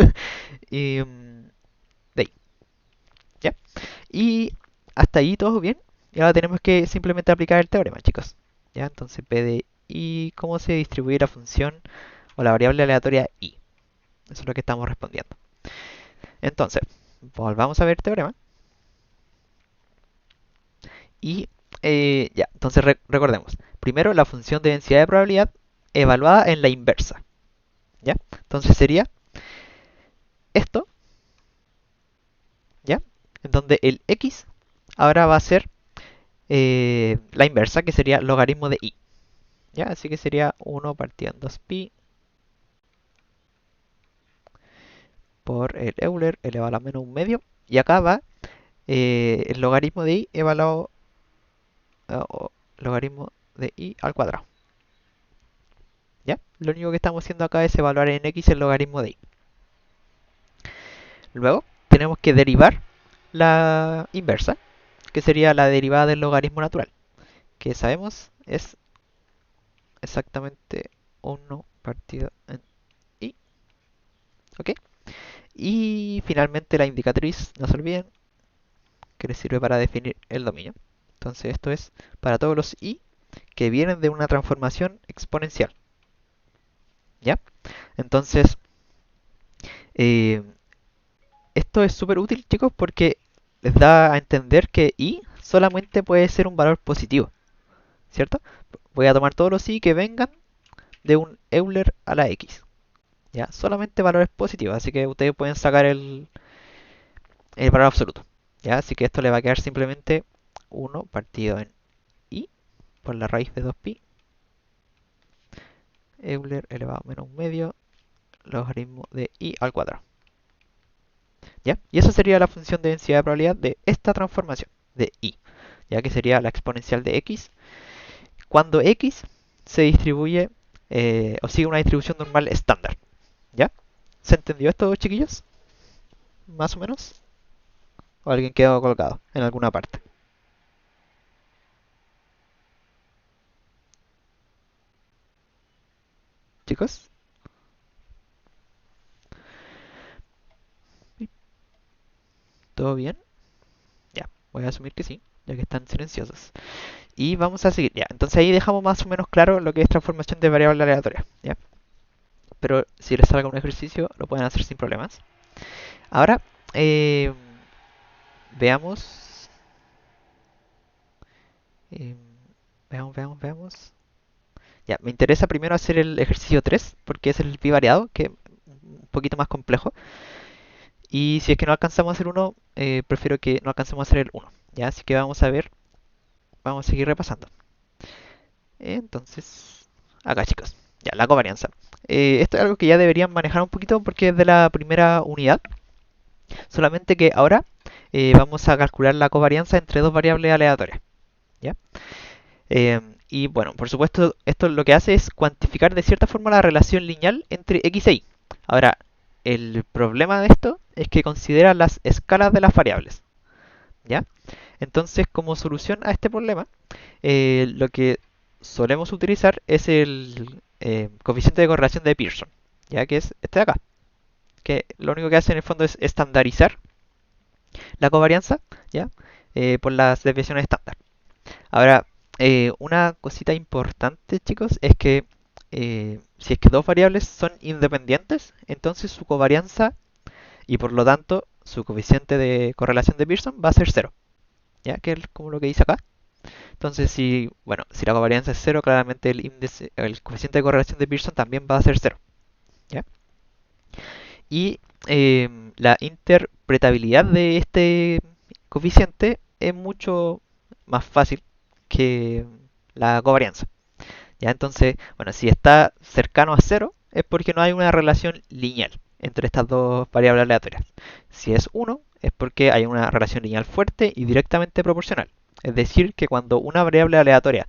Y de ahí, ¿ya? Y hasta ahí todo bien. Y ahora tenemos que simplemente aplicar el teorema, chicos. ¿Ya? Entonces P de I, ¿cómo se distribuye la función o la variable aleatoria I? Eso es lo que estamos respondiendo. Entonces, volvamos a ver el teorema. Y ya, entonces recordemos. Primero, la función de densidad de probabilidad evaluada en la inversa. ¿Ya? Entonces sería esto, ¿ya? En donde el x ahora va a ser la inversa, que sería logaritmo de i. ¿Ya? Así que sería 1 partido en 2pi por el Euler elevado a la menos un medio. Y acá va el logaritmo de i evaluado o logaritmo de i al cuadrado. ¿Ya? Lo único que estamos haciendo acá es evaluar en x el logaritmo de i. Luego tenemos que derivar la inversa, que sería la derivada del logaritmo natural, que sabemos es exactamente 1 partido en i. ¿Ok? Y finalmente la indicatriz, no se olviden, que les sirve para definir el dominio. Entonces esto es para todos los i que vienen de una transformación exponencial. ¿Ya? Entonces, eh, esto es súper útil, chicos, porque les da a entender que i solamente puede ser un valor positivo, ¿cierto? Voy a tomar todos los i que vengan de un Euler a la x. ¿Ya? Solamente valores positivos, así que ustedes pueden sacar el valor absoluto. ¿Ya? Así que esto le va a quedar simplemente 1 partido en i por la raíz de 2pi Euler elevado a menos un medio logaritmo de i al cuadrado. ¿Ya? Y esa sería la función de densidad de probabilidad de esta transformación de i, ya que sería la exponencial de x cuando x se distribuye o sigue una distribución normal estándar. ¿Ya? ¿Se entendió esto, chiquillos? ¿Más o menos? ¿O alguien quedó colgado en alguna parte? ¿Chicos? ¿Todo bien? Ya, voy a asumir que sí, ya que están silenciosos. Y vamos a seguir, ya. Entonces ahí dejamos más o menos claro lo que es transformación de variable aleatoria, ¿ya? Pero si les salga un ejercicio, lo pueden hacer sin problemas. Ahora, eh, veamos. eh, veamos. Ya, me interesa primero hacer el ejercicio 3 porque es el bivariado, que es un poquito más complejo. Y si es que no alcanzamos a hacer uno, prefiero que no alcancemos a hacer el uno. ¿Ya? Así que vamos a ver, vamos a seguir repasando. Entonces, acá chicos, ya, la covarianza. Esto es algo que ya deberían manejar un poquito porque es de la primera unidad. Solamente que ahora vamos a calcular la covarianza entre dos variables aleatorias. ¿Ya? Y bueno, por supuesto, esto lo que hace es cuantificar de cierta forma la relación lineal entre x e y. Ahora, el problema de esto es que considera las escalas de las variables. ¿Ya? Entonces, como solución a este problema, lo que solemos utilizar es el coeficiente de correlación de Pearson, ya que es este de acá, que lo único que hace en el fondo es estandarizar la covarianza, ¿ya? Por las desviaciones estándar. Ahora, una cosita importante, chicos, es que si es que dos variables son independientes, entonces su covarianza y por lo tanto su coeficiente de correlación de Pearson va a ser cero, ¿ya? Que es como lo que dice acá. Entonces, si la covarianza es cero, claramente el coeficiente de correlación de Pearson también va a ser cero, ¿ya? Y la interpretabilidad de este coeficiente es mucho más fácil que la covarianza. ¿Ya? Entonces, bueno, si está cercano a cero es porque no hay una relación lineal entre estas dos variables aleatorias. Si es 1 es porque hay una relación lineal fuerte y directamente proporcional. Es decir, que cuando una variable aleatoria,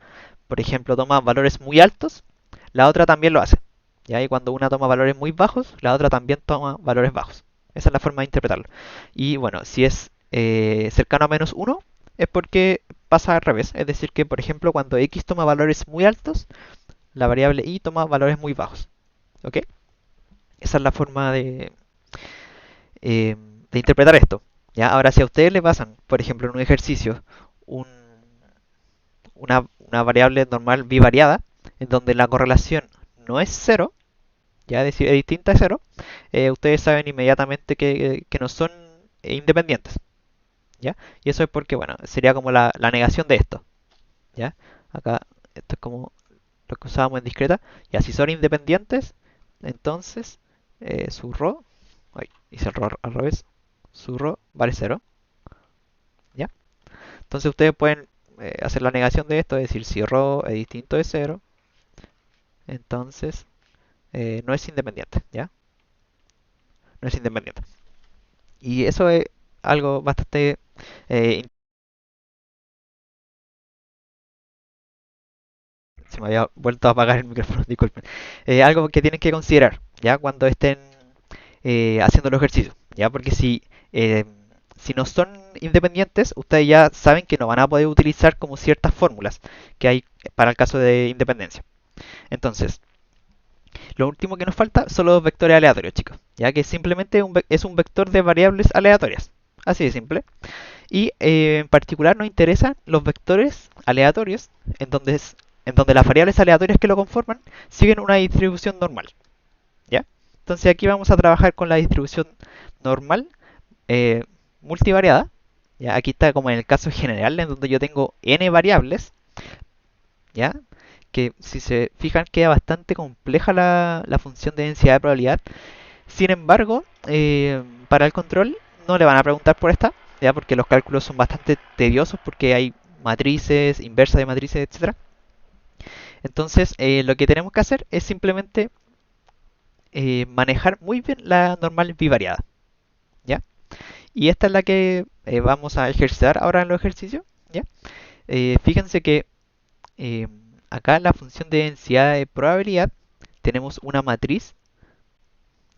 por ejemplo, toma valores muy altos, la otra también lo hace. ¿Ya? Y cuando una toma valores muy bajos, la otra también toma valores bajos. Esa es la forma de interpretarlo. Y bueno, si es cercano a -1, es porque pasa al revés. Es decir, que por ejemplo, cuando x toma valores muy altos, la variable y toma valores muy bajos. ¿Ok? Esa es la forma de interpretar esto. ¿Ya? Ahora, si a ustedes le pasan, por ejemplo, en un ejercicio, un, una variable normal bivariada, en donde la correlación no es cero, ya es decir, es distinta de cero, ustedes saben inmediatamente que no son independientes. ¿Ya? Y eso es porque, bueno, sería como la negación de esto. ¿Ya? Acá, esto es como lo que usábamos en discreta. Y así son independientes, entonces su ρ, ay, hice el ρ al revés, su ρ vale cero. ¿Ya? Entonces ustedes pueden hacer la negación de esto, es decir, si ρ es distinto de cero, entonces no es independiente. ¿Ya? No es independiente. Y eso es algo bastante eh, se me había vuelto a apagar el micrófono, disculpen. Algo que tienen que considerar, ¿ya? Cuando estén haciendo el ejercicio, ¿ya? Porque si no son independientes, ustedes ya saben que no van a poder utilizar como ciertas fórmulas que hay para el caso de independencia. Entonces, lo último que nos falta son los vectores aleatorios, chicos, ya que simplemente es un vector de variables aleatorias. Así de simple. Y en particular nos interesan los vectores aleatorios en donde las variables aleatorias que lo conforman siguen una distribución normal. ¿Ya? Entonces aquí vamos a trabajar con la distribución normal eh, multivariada. ¿Ya? Aquí está como en el caso general en donde yo tengo n variables. ¿Ya? Que si se fijan queda bastante compleja la función de densidad de probabilidad. Sin embargo, para el control no le van a preguntar por esta, ya porque los cálculos son bastante tediosos porque hay matrices, inversas de matrices, etcétera. Entonces, lo que tenemos que hacer es simplemente manejar muy bien la normal bivariada, ¿ya? Y esta es la que vamos a ejercitar ahora en los ejercicios, ¿ya? Fíjense que eh, acá en la función de densidad de probabilidad tenemos una matriz,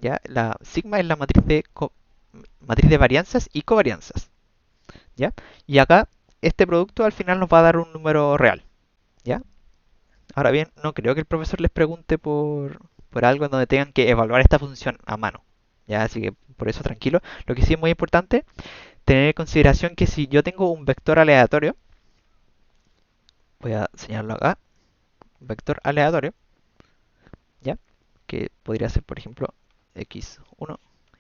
¿ya? La sigma es la matriz de varianzas y covarianzas, ¿ya? Y acá este producto al final nos va a dar un número real, ¿ya? Ahora bien, no creo que el profesor les pregunte por algo en donde tengan que evaluar esta función a mano, ¿ya? Así que por eso tranquilo. Lo que sí es muy importante, tener en consideración que si yo tengo un vector aleatorio, voy a señalarlo acá, vector aleatorio, ¿ya? Que podría ser, por ejemplo, x1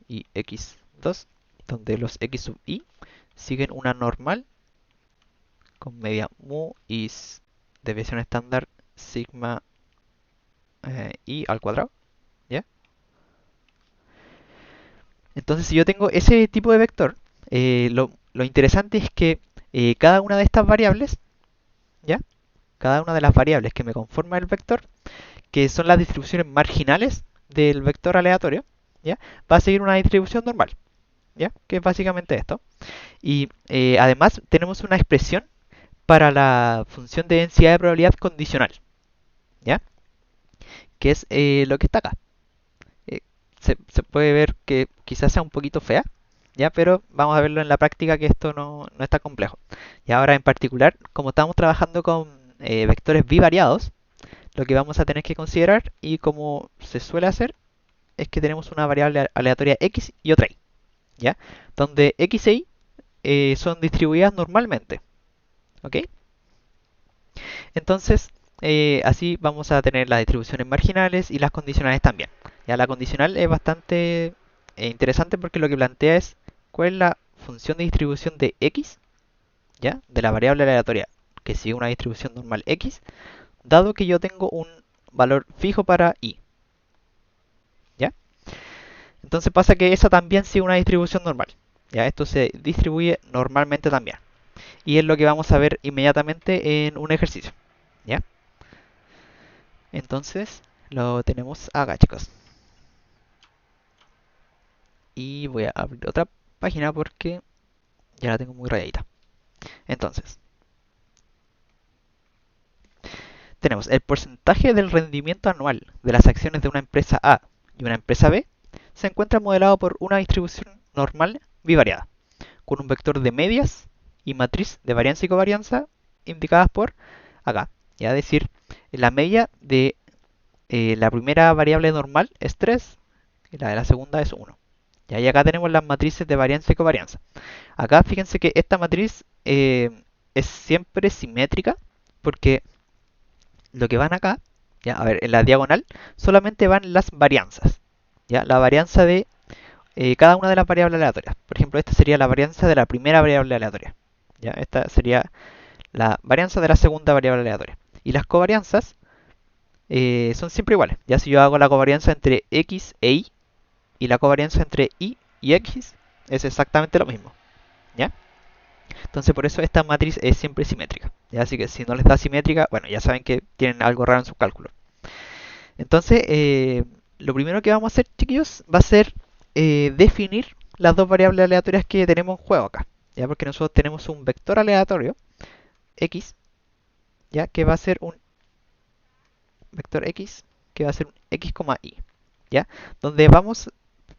y x2, donde los x sub i siguen una normal con media mu y desviación estándar sigma i al cuadrado, ¿ya? Entonces, si yo tengo ese tipo de vector, lo interesante es que cada una de estas variables, ¿ya? Cada una de las variables que me conforma el vector, que son las distribuciones marginales del vector aleatorio, ¿ya? Va a seguir una distribución normal, ¿ya? Que es básicamente esto. Y además tenemos una expresión para la función de densidad de probabilidad condicional, ¿ya? Que es lo que está acá. Eh, se puede ver que quizás sea un poquito fea, ¿ya? Pero vamos a verlo en la práctica que esto no es tan complejo. Y ahora en particular, como estamos trabajando con vectores bivariados, lo que vamos a tener que considerar, y como se suele hacer, es que tenemos una variable aleatoria x y otra y, ¿ya? Donde x e y son distribuidas normalmente, ¿ok? Entonces, así vamos a tener las distribuciones marginales y las condicionales también. Ya la condicional es bastante interesante porque lo que plantea es cuál es la función de distribución de x, ¿ya? De la variable aleatoria que sigue una distribución normal x, dado que yo tengo un valor fijo para y, ¿ya? Entonces pasa que esa también sigue una distribución normal, ¿ya? Esto se distribuye normalmente también. Y es lo que vamos a ver inmediatamente en un ejercicio, ¿ya? Entonces lo tenemos acá, chicos. Y voy a abrir otra página porque Ya la tengo muy rayadita. Entonces, tenemos el porcentaje del rendimiento anual de las acciones de una empresa A y una empresa B se encuentra modelado por una distribución normal bivariada, con un vector de medias y matriz de varianza y covarianza indicadas por acá. Ya decir, la media de la primera variable normal es 3 y la de la segunda es 1. Y acá tenemos las matrices de varianza y covarianza. Acá fíjense que esta matriz es siempre simétrica porque lo que van acá, ya, a ver, en la diagonal solamente van las varianzas. ¿Ya? La varianza de cada una de las variables aleatorias. Por ejemplo, esta sería la varianza de la primera variable aleatoria. ¿Ya? Esta sería la varianza de la segunda variable aleatoria. Y las covarianzas son siempre iguales. Ya si yo hago la covarianza entre x e y la covarianza entre y x es exactamente lo mismo. ¿Ya? Entonces por eso esta matriz es siempre simétrica. ¿Ya? Así que si no les da simétrica, bueno, ya saben que tienen algo raro en sus cálculos. Entonces, lo primero que vamos a hacer, chiquillos, va a ser definir las dos variables aleatorias que tenemos en juego acá. ¿Ya? Porque nosotros tenemos un vector aleatorio, x, ¿ya? Que va a ser un vector x, que va a ser un x, y. ¿Ya? Donde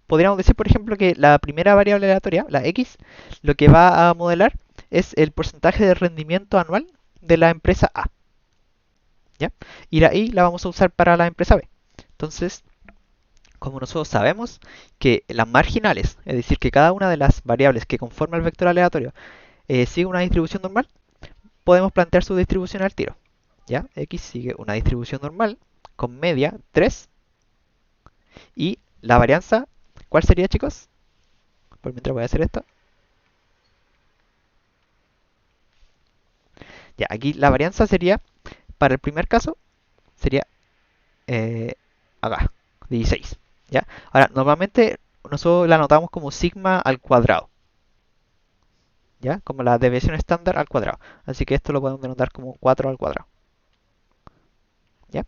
podríamos decir, por ejemplo, que la primera variable aleatoria, la x, lo que va a modelar es el porcentaje de rendimiento anual de la empresa A. ¿Ya? Y la y la vamos a usar para la empresa B. Entonces, como nosotros sabemos que las marginales, es decir, que cada una de las variables que conforman el vector aleatorio sigue una distribución normal, podemos plantear su distribución al tiro. ¿Ya? X sigue una distribución normal con media 3 y la varianza, ¿cuál sería, chicos? Por mientras voy a hacer esto. Ya, aquí la varianza sería, para el primer caso, sería eh, acá, 16. ¿Ya? Ahora, normalmente nosotros la anotamos como sigma al cuadrado. ¿Ya? Como la desviación estándar al cuadrado. Así que esto lo podemos denotar como 4 al cuadrado. ¿Ya?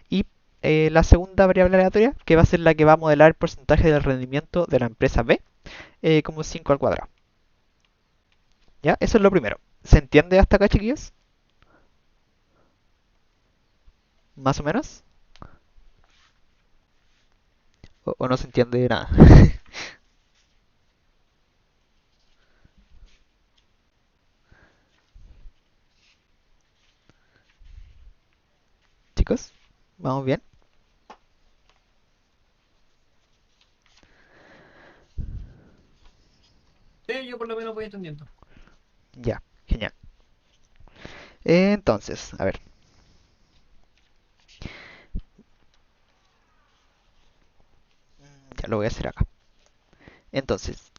Y la segunda variable aleatoria, que va a ser la que va a modelar el porcentaje del rendimiento de la empresa B, como 5 al cuadrado. ¿Ya? Eso es lo primero. ¿Se entiende hasta acá, chiquillos? ¿Más o menos? ¿O no se entiende nada? Chicos, ¿vamos bien? Sí, yo por lo menos voy entendiendo. Ya, genial. Entonces, a ver. Ya lo voy a hacer acá. Entonces,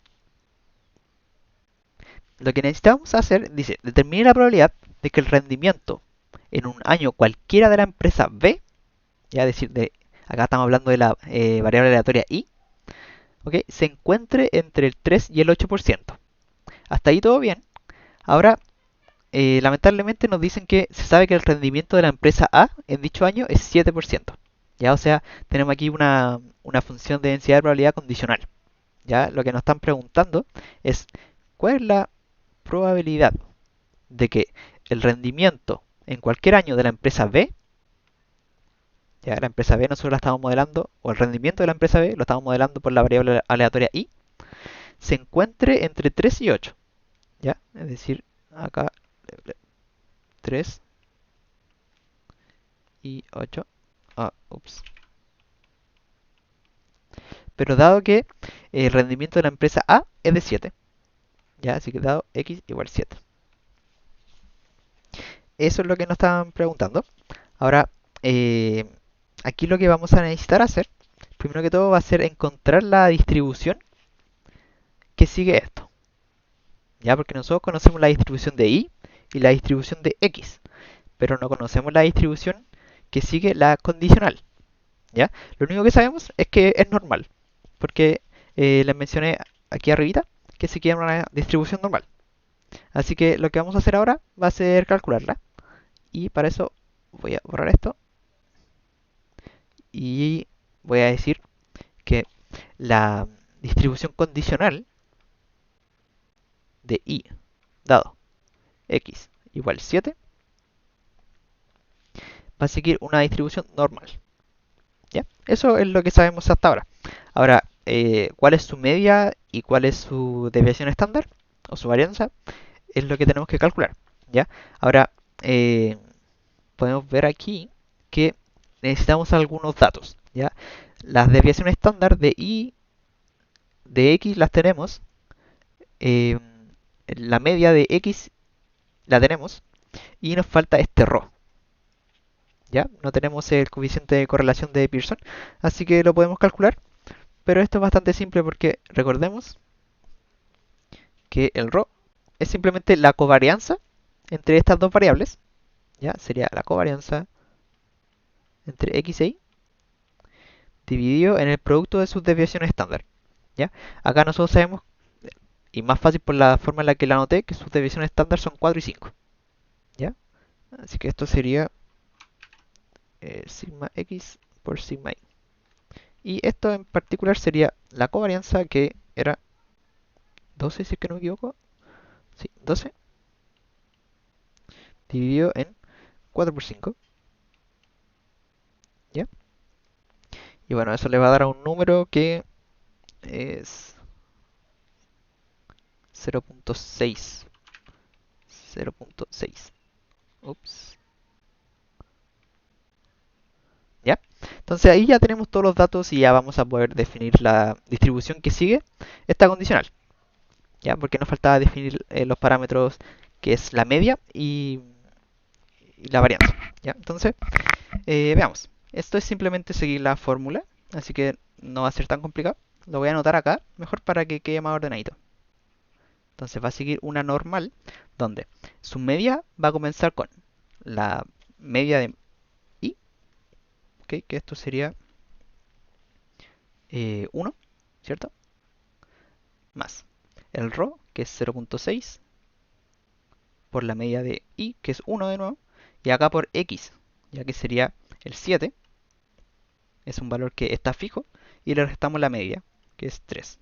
lo que necesitamos hacer, dice, determine la probabilidad de que el rendimiento en un año cualquiera de la empresa B, ya decir, acá estamos hablando de la variable aleatoria I, ¿ok? Se encuentre entre el 3 y el 8%. Hasta ahí todo bien. Ahora, lamentablemente nos dicen que se sabe que el rendimiento de la empresa A en dicho año es 7%. Ya, o sea, tenemos aquí una función de densidad de probabilidad condicional. Ya, lo que nos están preguntando es cuál es la probabilidad de que el rendimiento en cualquier año de la empresa B, ya la empresa B nosotros la estamos modelando, o el rendimiento de la empresa B lo estamos modelando por la variable aleatoria I, se encuentre entre 3 y 8. ¿Ya? Es decir, acá 3 y 8. Ah, ups. Pero dado que el rendimiento de la empresa A es de 7, ¿ya? Así que dado X igual 7. Eso es lo que nos estaban preguntando. Ahora, eh, aquí lo que vamos a necesitar hacer, primero que todo, va a ser encontrar la distribución que sigue esto. ¿Ya? Porque nosotros conocemos la distribución de Y y la distribución de X, pero no conocemos la distribución que sigue la condicional. ¿Ya? Lo único que sabemos es que es normal, porque les mencioné aquí arribita que se quiere una distribución normal. Así que lo que vamos a hacer ahora va a ser calcularla. Y para eso voy a borrar esto y voy a decir que la distribución condicional de y dado x igual 7 va a seguir una distribución normal. ¿Ya? Eso es lo que sabemos hasta ahora. Ahora, ¿cuál es su media y cuál es su desviación estándar o su varianza? Es lo que tenemos que calcular. ¿Ya? Ahora, podemos ver aquí que necesitamos algunos datos. ¿Ya? Las desviaciones estándar de y de x las tenemos. eh, la media de x la tenemos. Y nos falta este ρ. ¿Ya? No tenemos el coeficiente de correlación de Pearson, así que lo podemos calcular. Pero esto es bastante simple porque recordemos que el ρ es simplemente la covarianza entre estas dos variables. ¿Ya? Sería la covarianza entre x e y dividido en el producto de sus desviaciones estándar. ¿Ya? Acá nosotros sabemos, y más fácil por la forma en la que la anoté, que sus desviaciones estándar son 4 y 5. ¿Ya? Así que esto sería sigma x por sigma y. Y esto en particular sería la covarianza, que era 12, si es que no me equivoco. Sí, 12 dividido en 4 por 5. ¿Ya? Y bueno, eso le va a dar a un número que es 0.6. 0.6. Ups. ¿Ya? Entonces ahí ya tenemos todos los datos y ya vamos a poder definir la distribución que sigue esta condicional. ¿Ya? Porque nos faltaba definir los parámetros, que es la media y la varianza. ¿Ya? Entonces, veamos. Esto es simplemente seguir la fórmula, así que no va a ser tan complicado. Lo voy a anotar acá, mejor para que quede más ordenadito. Entonces va a seguir una normal, donde su media va a comenzar con la media de y, ¿okay? Que esto sería 1, ¿cierto? Más el ρ, que es 0.6, por la media de y, que es 1 de nuevo, y acá por x, ya que sería el 7, es un valor que está fijo, y le restamos la media, que es 3.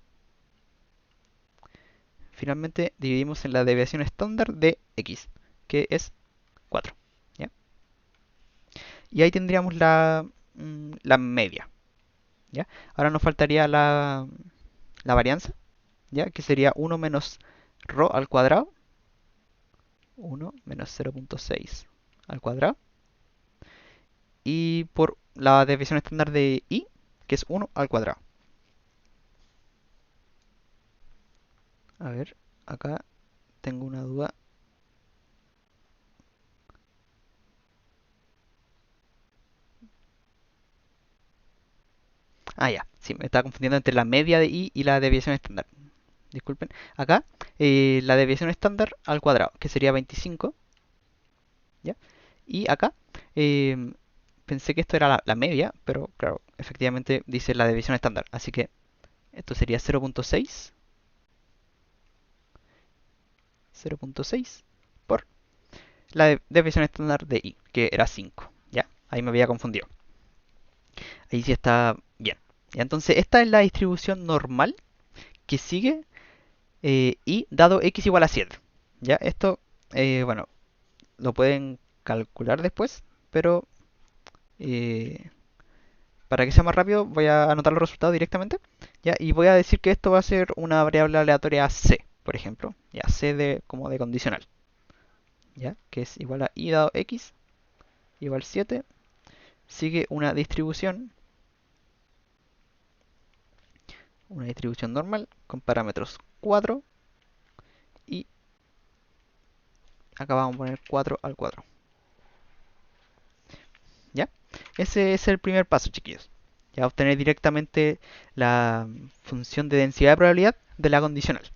Finalmente dividimos en la desviación estándar de x, que es 4. ¿Ya? Y ahí tendríamos la media. ¿Ya? Ahora nos faltaría la varianza, ¿ya? Que sería 1 menos ρ al cuadrado. 1 menos 0.6 al cuadrado. Y por la desviación estándar de y, que es 1 al cuadrado. A ver, acá tengo una duda. Ah, ya, sí, me estaba confundiendo entre la media de y la desviación estándar. Disculpen. Acá, la desviación estándar al cuadrado, que sería 25. ¿Ya? Y acá, eh, pensé que esto era la media, pero claro, efectivamente dice la desviación estándar. Así que esto sería 0.6. 0.6 por la desviación estándar de y, que era 5. ¿Ya? Ahí me había confundido. Ahí sí está bien. ¿Ya? Entonces, esta es la distribución normal que sigue y dado x igual a 7. ¿Ya? Esto, bueno, lo pueden calcular después, pero eh, para que sea más rápido voy a anotar los resultados directamente. ¿Ya? Y voy a decir que esto va a ser una variable aleatoria c, por ejemplo. Ya, c de, como de condicional. ¿Ya? Que es igual a y dado x igual 7. Sigue una distribución normal con parámetros 4 y acá vamos a poner 4 al cuadrado. ¿Ya? Ese es el primer paso, chiquillos. Ya obtener directamente la función de densidad de probabilidad de la condicional.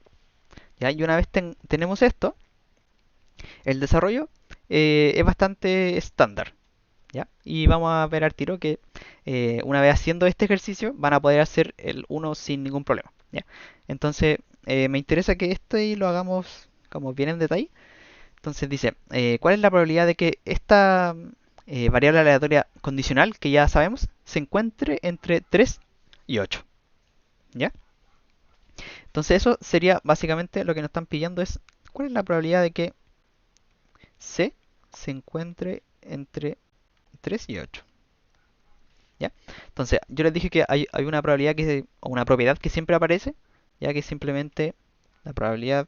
¿Ya? Y una vez tenemos esto, el desarrollo es bastante estándar. ¿Ya? Y vamos a ver al tiro que una vez haciendo este ejercicio van a poder hacer el 1 sin ningún problema. ¿Ya? Entonces me interesa que esto y lo hagamos como bien en detalle. Entonces dice, ¿cuál es la probabilidad de que esta variable aleatoria condicional, que ya sabemos, se encuentre entre 3 y 8? ¿Ya? Entonces eso sería básicamente lo que nos están pidiendo es cuál es la probabilidad de que C se encuentre entre 3 y 8. ¿Ya? Entonces yo les dije que hay una probabilidad o una propiedad que siempre aparece, ya que es simplemente la probabilidad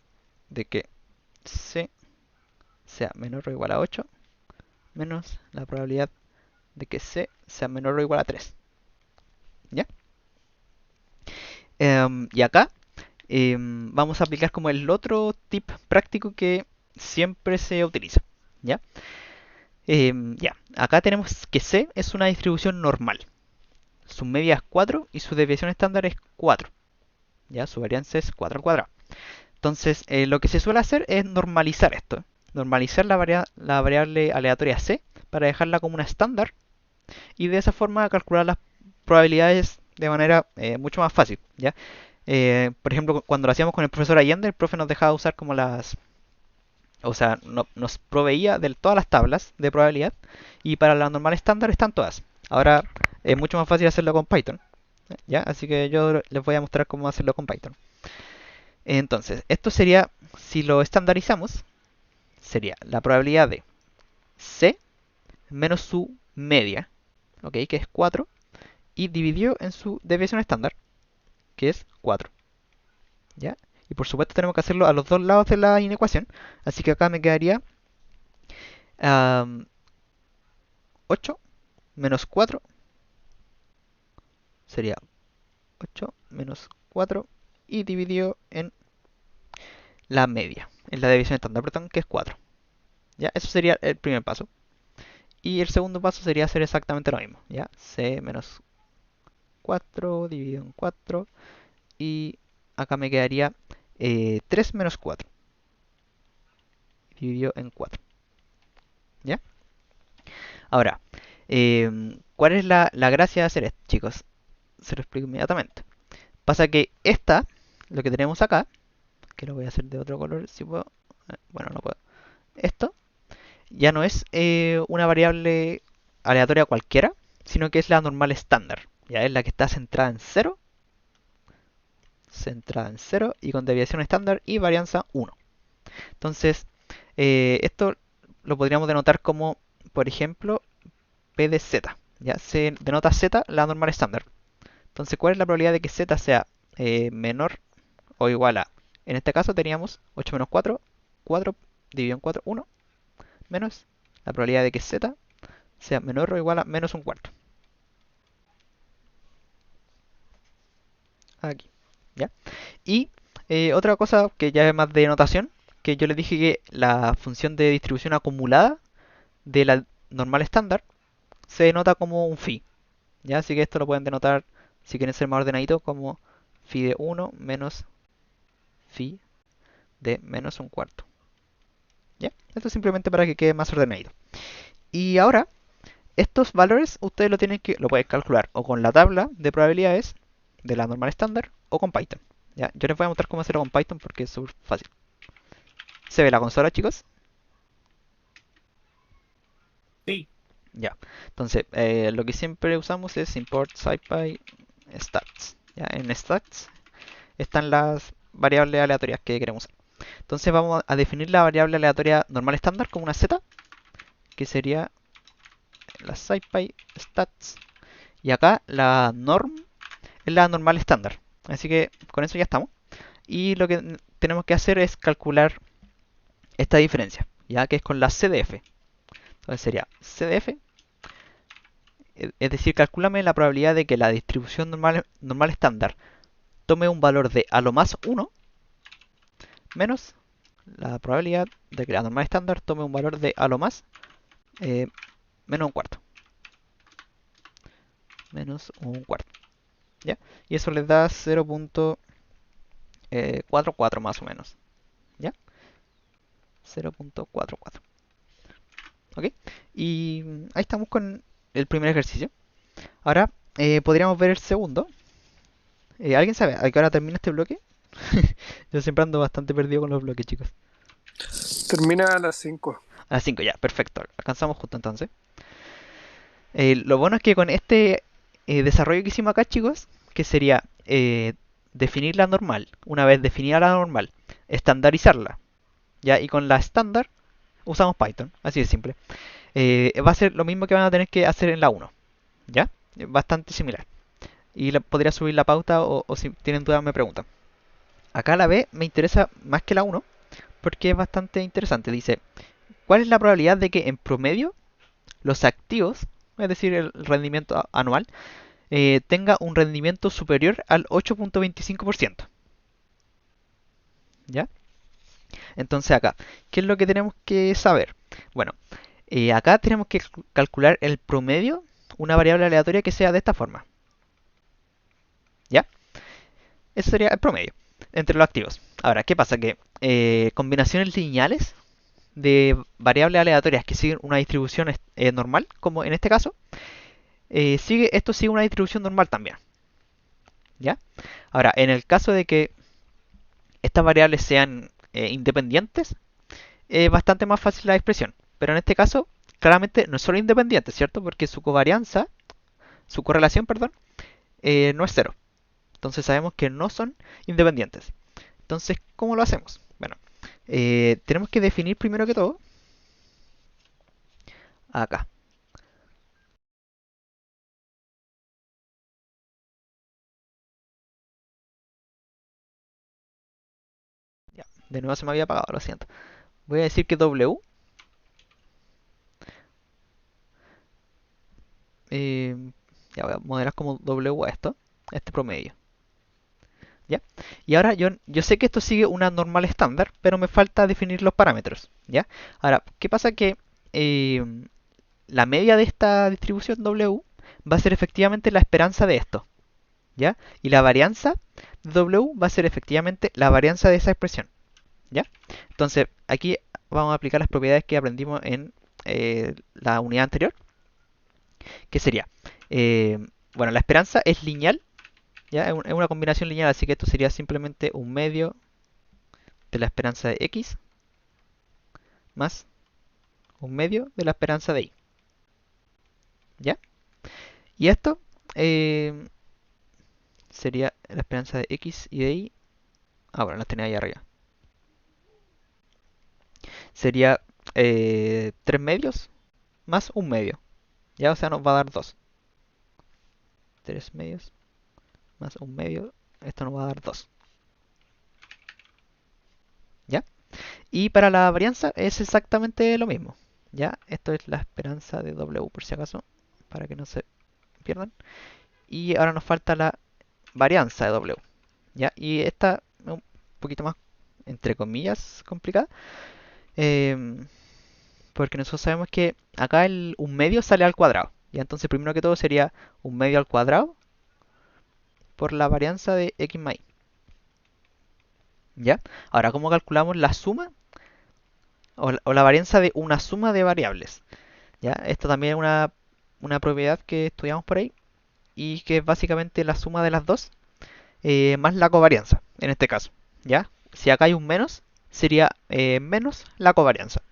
de que C sea menor o igual a 8 menos la probabilidad de que C sea menor o igual a 3. ¿Ya? Y acá vamos a aplicar como el otro tip práctico que siempre se utiliza. ¿Ya? Ya, acá tenemos que C es una distribución normal. Su media es 4 y su desviación estándar es 4. ¿Ya? Su varianza es 4 al cuadrado. Entonces, lo que se suele hacer es normalizar esto. Normalizar la variable aleatoria C para dejarla como una estándar y de esa forma calcular las probabilidades de manera mucho más fácil. ¿Ya? Por ejemplo, cuando lo hacíamos con el profesor Allende, el profe nos dejaba usar como o sea, nos proveía de todas las tablas de probabilidad y para la normal estándar están todas. Ahora es mucho más fácil hacerlo con Python. ¿Ya? Así que yo les voy a mostrar cómo hacerlo con Python. Entonces, esto sería, si lo estandarizamos, sería la probabilidad de C menos su media, ¿ok? Que es 4, y dividido en su desviación estándar, que es 4. ¿Ya? Y por supuesto tenemos que hacerlo a los dos lados de la inecuación, así que acá me quedaría 8 menos 4 sería 8 menos 4 y dividido en la media, en la división estándar, perdón, que es 4. ¿Ya? Eso sería el primer paso. Y el segundo paso sería hacer exactamente lo mismo. ¿Ya? C menos 4 dividido en 4 y acá me quedaría 3 menos 4 dividido en 4. ¿Ya? Ahora, ¿cuál es la gracia de hacer esto, chicos? Se lo explico inmediatamente. Pasa que lo que tenemos acá, que lo voy a hacer de otro color si puedo. Bueno, no puedo. Esto ya no es una variable aleatoria cualquiera, sino que es la normal estándar. Ya es la que está centrada en 0 y con desviación estándar y varianza 1. Entonces, esto lo podríamos denotar como, por ejemplo, P de Z. Ya se denota Z la normal estándar. Entonces, ¿cuál es la probabilidad de que Z sea menor o igual a? En este caso teníamos 8 menos 4, 4 dividido en 4, 1, menos la probabilidad de que Z sea menor o igual a menos un cuarto. Aquí, ¿ya? Y otra cosa que ya es más de notación, que yo les dije que la función de distribución acumulada de la normal estándar se denota como un phi, ¿ya? Así que esto lo pueden denotar, si quieren ser más ordenaditos, como phi de 1 menos phi de menos un cuarto. ¿Ya? Esto es simplemente para que quede más ordenadito. Y ahora, estos valores ustedes lo pueden calcular o con la tabla de probabilidades de la normal estándar o con Python. ¿Ya? Yo les voy a mostrar cómo hacerlo con Python porque es súper fácil. ¿Se ve la consola, chicos? Sí. Ya. Entonces, lo que siempre usamos es import scipy stats. ¿Ya? En stats están las variables aleatorias que queremos usar. Entonces vamos a definir la variable aleatoria normal estándar como una z, que sería la scipy stats. Y acá la norm es la normal estándar. Así que con eso ya estamos. Y lo que tenemos que hacer es calcular esta diferencia, ya que es con la CDF. Entonces sería CDF, es decir, calcúlame la probabilidad de que la distribución normal estándar tome un valor de a lo más 1 menos la probabilidad de que la normal estándar tome un valor de a lo más menos un cuarto. Menos un cuarto. ¿Ya? Y eso les da 0.44 más o menos. ¿Ya? 0.44. ¿Ok? Y ahí estamos con el primer ejercicio. Ahora podríamos ver el segundo. ¿Alguien sabe a qué hora termina este bloque? Yo siempre ando bastante perdido con los bloques, chicos. Termina a las 5. A las 5 ya, perfecto. Alcanzamos justo entonces. Lo bueno es que con este desarrollo que hicimos acá, chicos, que sería definir la normal. Una vez definida la normal, estandarizarla. ¿Ya? Y con la estándar usamos Python, así de simple. Va a ser lo mismo que van a tener que hacer en la 1. ¿Ya? Bastante similar. Y podría subir la pauta o si tienen dudas me preguntan. Acá la B me interesa más que la 1 porque es bastante interesante. Dice, ¿cuál es la probabilidad de que en promedio los activos, es decir, el rendimiento anual, tenga un rendimiento superior al 8.25%? ¿Ya? Entonces acá, ¿qué es lo que tenemos que saber? Bueno, acá tenemos que calcular el promedio, una variable aleatoria que sea de esta forma. ¿Ya? Ese sería el promedio entre los activos. Ahora, ¿qué pasa? Que combinaciones lineales de variables aleatorias que siguen una distribución normal, como en este caso, esto sigue una distribución normal también. ¿Ya? Ahora, en el caso de que estas variables sean independientes, es bastante más fácil la expresión. Pero en este caso, claramente no es solo independiente, ¿cierto? Porque su covarianza, su correlación, perdón, no es cero. Entonces sabemos que no son independientes. Entonces, ¿cómo lo hacemos? Bueno, tenemos que definir primero que todo, acá. Ya, de nuevo se me había apagado, lo siento. Voy a decir que W, eh, ya voy a modelar como W a esto, este promedio. ¿Ya? Y ahora yo sé que esto sigue una normal estándar, pero me falta definir los parámetros. ¿Ya? Ahora, ¿qué pasa? Que eh, la media de esta distribución W va a ser efectivamente la esperanza de esto. ¿Ya? Y la varianza de W va a ser efectivamente la varianza de esa expresión. ¿Ya? Entonces, aquí vamos a aplicar las propiedades que aprendimos en la unidad anterior, que sería, eh, bueno, la esperanza es lineal, ¿ya? Es una combinación lineal, así que esto sería simplemente un medio de la esperanza de X más un medio de la esperanza de Y. ¿Ya? Y esto eh, sería la esperanza de X y de Y. Ah, bueno, las tenía ahí arriba. Sería 3 medios más un medio. Ya, o sea, nos va a dar 2. 3 medios más un medio. Esto nos va a dar 2. ¿Ya? Y para la varianza es exactamente lo mismo. ¿Ya? Esto es la esperanza de W, por si acaso, para que no se pierdan. Y ahora nos falta la varianza de W. ¿Ya? Y esta es un poquito más, entre comillas, complicada. em, Porque nosotros sabemos que acá un medio sale al cuadrado. ¿Ya? Entonces, primero que todo sería un medio al cuadrado por la varianza de X más Y. ¿Ya? Ahora, ¿cómo calculamos la suma o la varianza de una suma de variables? ¿Ya? Esto también es una propiedad que estudiamos por ahí y que es básicamente la suma de las dos más la covarianza, en este caso. ¿Ya? Si acá hay un menos, sería menos la covarianza.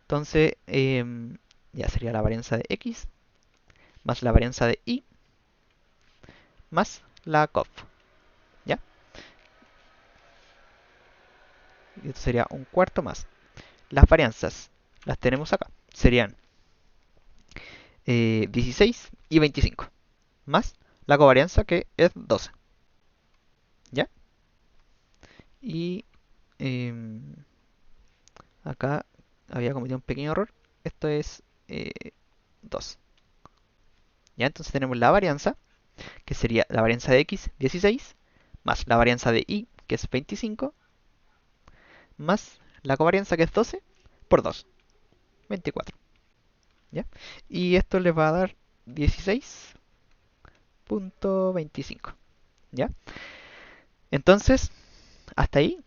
Entonces, ya sería la varianza de X más la varianza de Y más la cov. ¿Ya? Y esto sería un cuarto más. Las varianzas las tenemos acá. Serían 16 y 25. Más la covarianza que es 12. ¿Ya? Y acá había cometido un pequeño error. Esto es 2. ¿Ya? Entonces tenemos la varianza, que sería la varianza de X, 16, más la varianza de Y, que es 25, más la covarianza, que es 12, por 2, 24. ¿Ya? Y esto les va a dar 16.25. ¿Ya? Entonces, hasta ahí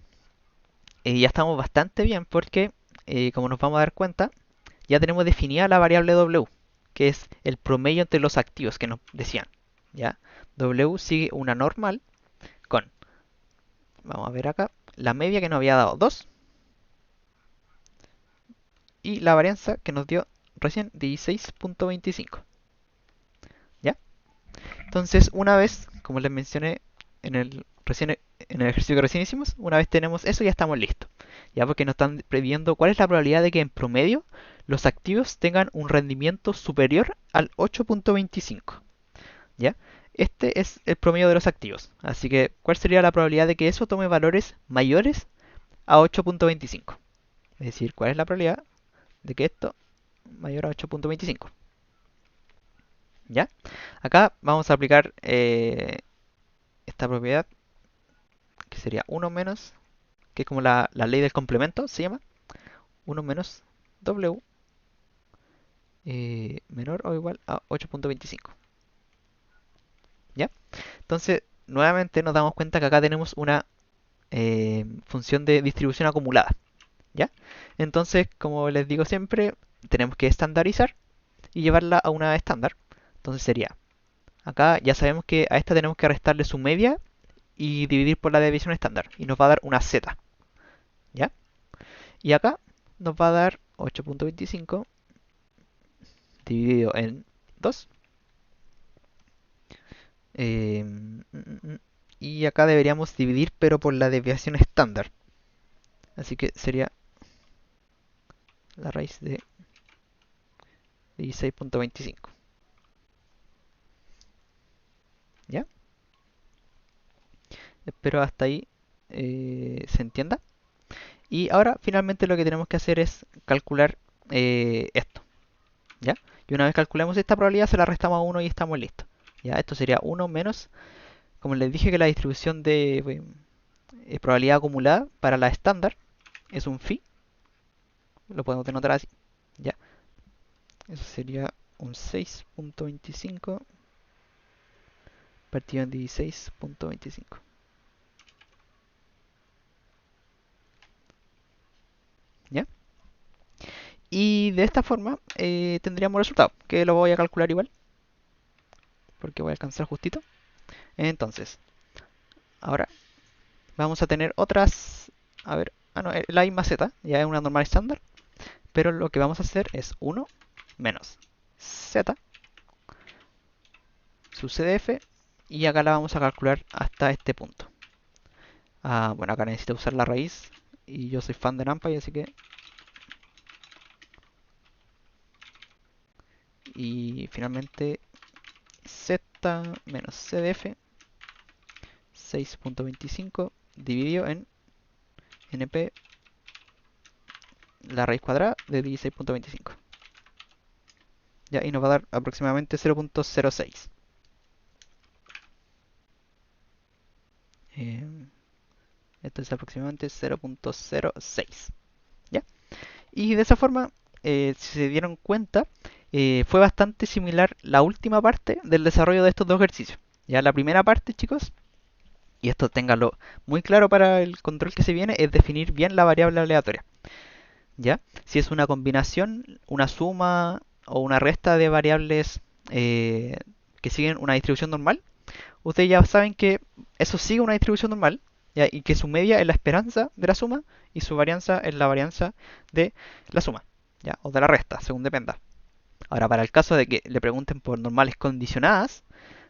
ya estamos bastante bien porque, como nos vamos a dar cuenta, ya tenemos definida la variable W, que es el promedio entre los activos que nos decían. ¿Ya? W sigue una normal con, vamos a ver acá, la media que nos había dado 2 y la varianza que nos dio recién 16.25. ¿Ya? Entonces, una vez, como les mencioné en el recién en el ejercicio que recién hicimos, una vez tenemos eso ya estamos listos. Ya porque nos están previendo cuál es la probabilidad de que en promedio los activos tengan un rendimiento superior al 8.25. ¿Ya? Este es el promedio de los activos. Así que, ¿cuál sería la probabilidad de que eso tome valores mayores a 8.25? Es decir, ¿cuál es la probabilidad de que esto mayor a 8.25? ¿Ya? Acá vamos a aplicar esta propiedad que sería 1 menos, que es como la ley del complemento, se llama 1 menos W menor o igual a 8.25. ¿Ya? Entonces, nuevamente nos damos cuenta que acá tenemos una función de distribución acumulada. ¿Ya? Entonces, como les digo siempre, tenemos que estandarizar y llevarla a una estándar. Entonces sería, acá ya sabemos que a esta tenemos que restarle su media y dividir por la división estándar. Y nos va a dar una z. ¿Ya? Y acá nos va a dar 8.25 dividido en 2. Y acá deberíamos dividir pero por la desviación estándar. Así que sería la raíz de 16.25. ¿Ya? Espero hasta ahí se entienda. Y ahora finalmente lo que tenemos que hacer es calcular esto. ¿Ya? Y una vez calculemos esta probabilidad se la restamos a 1 y estamos listos. ¿Ya? Esto sería 1 menos, como les dije que la distribución de probabilidad acumulada para la estándar es un phi. Lo podemos denotar así. ¿Ya? Eso sería un 6.25 partido en 16.25. ¿Ya? Y de esta forma tendríamos resultado, que lo voy a calcular igual, porque voy a alcanzar justito. Entonces, ahora vamos a tener otras, a ver, no, la misma z, ya es una normal estándar, pero lo que vamos a hacer es 1 menos z, su CDF, y acá la vamos a calcular hasta este punto. Bueno, acá necesito usar la raíz, y yo soy fan de NumPy, así que... Y finalmente z menos CDF 6.25 dividido en NP la raíz cuadrada de 16.25. Ya, y nos va a dar aproximadamente 0.06. Esto es aproximadamente 0.06. ¿Ya? Y de esa forma, si se dieron cuenta, fue bastante similar la última parte del desarrollo de estos dos ejercicios. Ya la primera parte, chicos, y esto ténganlo muy claro para el control que se viene, es definir bien la variable aleatoria. ¿Ya? Si es una combinación, una suma o una resta de variables que siguen una distribución normal, ustedes ya saben que eso sigue una distribución normal, ¿ya? Y que su media es la esperanza de la suma y su varianza es la varianza de la suma, ¿ya? O de la resta, según dependa. Ahora, para el caso de que le pregunten por normales condicionadas,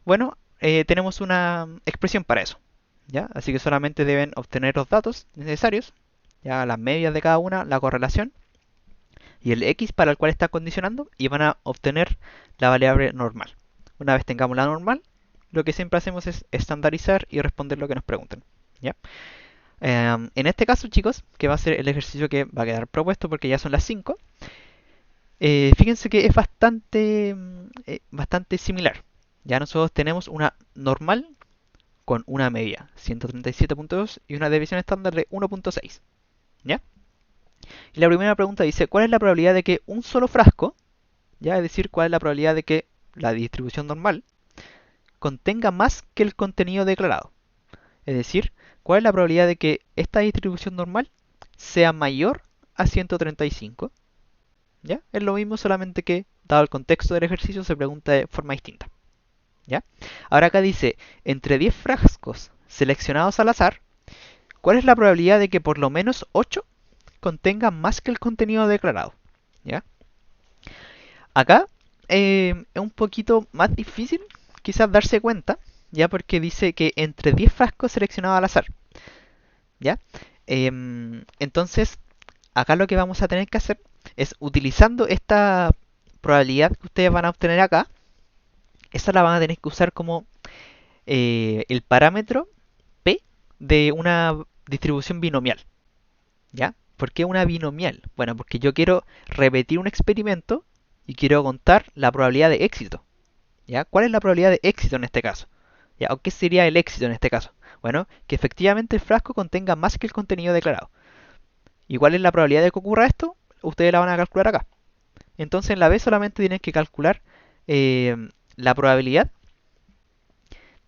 bueno, tenemos una expresión para eso, ¿ya? Así que solamente deben obtener los datos necesarios, ya las medias de cada una, la correlación y el x para el cual está condicionando y van a obtener la variable normal. Una vez tengamos la normal, lo que siempre hacemos es estandarizar y responder lo que nos pregunten. ¿Ya? En este caso, chicos, que va a ser el ejercicio que va a quedar propuesto porque ya son las 5, fíjense que es bastante similar. Ya nosotros tenemos una normal con una media 137.2 y una desviación estándar de 1.6. ¿Ya? Y la primera pregunta dice, ¿cuál es la probabilidad de que un solo frasco, ya es decir, cuál es la probabilidad de que la distribución normal contenga más que el contenido declarado? Es decir, ¿cuál es la probabilidad de que esta distribución normal sea mayor a 135? ¿Ya? Es lo mismo, solamente que, dado el contexto del ejercicio, se pregunta de forma distinta. ¿Ya? Ahora acá dice, entre 10 frascos seleccionados al azar, ¿cuál es la probabilidad de que por lo menos 8 contenga más que el contenido declarado? ¿Ya? Acá es un poquito más difícil quizás darse cuenta, ya porque dice que entre 10 frascos seleccionados al azar, ¿ya? Entonces, acá lo que vamos a tener que hacer es utilizando esta probabilidad que ustedes van a obtener acá, esa la van a tener que usar como el parámetro P de una distribución binomial, ¿ya? ¿Por qué una binomial? Bueno, porque yo quiero repetir un experimento y quiero contar la probabilidad de éxito, ¿ya? ¿Cuál es la probabilidad de éxito en este caso? ¿Ya? ¿O qué sería el éxito en este caso? Bueno, que efectivamente el frasco contenga más que el contenido declarado. ¿Y cuál es la probabilidad de que ocurra esto? Ustedes la van a calcular acá. Entonces en la B solamente tienen que calcular la probabilidad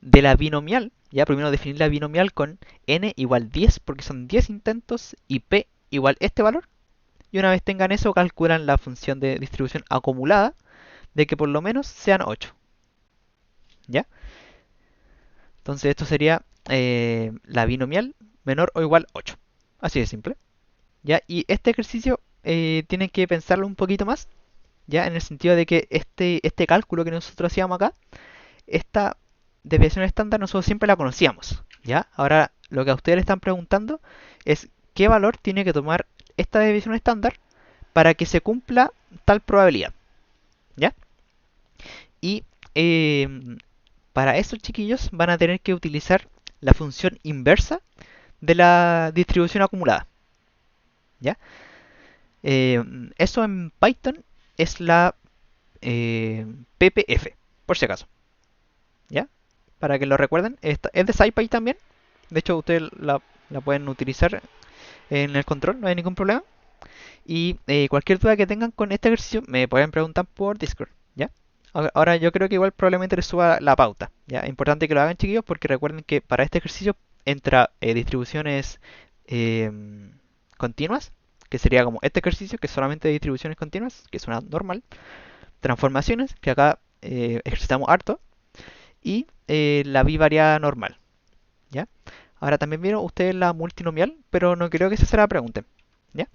de la binomial. Ya primero definir la binomial con n igual 10 porque son 10 intentos y p igual este valor. Y una vez tengan eso calculan la función de distribución acumulada de que por lo menos sean 8. ¿Ya? Entonces esto sería la binomial menor o igual 8. Así de simple. ¿Ya? Y este ejercicio tienen que pensarlo un poquito más, ¿ya? En el sentido de que este cálculo que nosotros hacíamos acá, esta desviación estándar nosotros siempre la conocíamos, ¿ya? Ahora lo que a ustedes le están preguntando es qué valor tiene que tomar esta desviación estándar para que se cumpla tal probabilidad, ¿ya? Y para esos chiquillos van a tener que utilizar la función inversa de la distribución acumulada, ¿ya? Eso en Python es la PPF, por si acaso, ¿ya? Para que lo recuerden, es de SciPy también. De hecho, ustedes la pueden utilizar en el control, no hay ningún problema. Y cualquier duda que tengan con este ejercicio me pueden preguntar por Discord, ¿ya? Ahora yo creo que igual probablemente les suba la pauta, ¿ya? Es importante que lo hagan chiquillos porque recuerden que para este ejercicio entra distribuciones eh, continuas, que sería como este ejercicio, que es solamente de distribuciones continuas, que es una normal, transformaciones, que acá ejercitamos harto, y la bivariada normal, ¿ya? Ahora también vieron ustedes la multinomial, pero no creo que esa se la pregunten, ¿ya?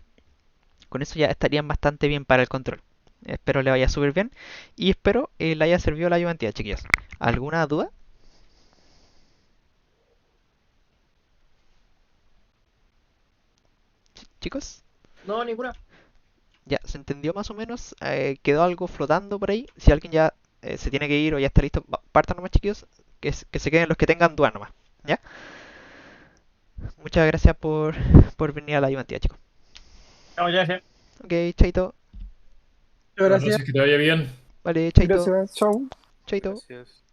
Con eso ya estarían bastante bien para el control. Espero le vaya súper bien y espero le haya servido la ayudantía, chiquillos. ¿Alguna duda? Chicos, No, ninguna. ya se entendió más o menos. Quedó algo flotando por ahí. Si alguien ya se tiene que ir o ya está listo, partan nomás, chiquillos. Que se queden los que tengan dudas nomás. ¿Ya? Muchas gracias por venir a la ayudantía, chicos. No, ya, ya. Ok, chaito. Muchas Buenas gracias. noches, que te vaya bien. Vale, chaito. Gracias. Chau. Chaito. Gracias.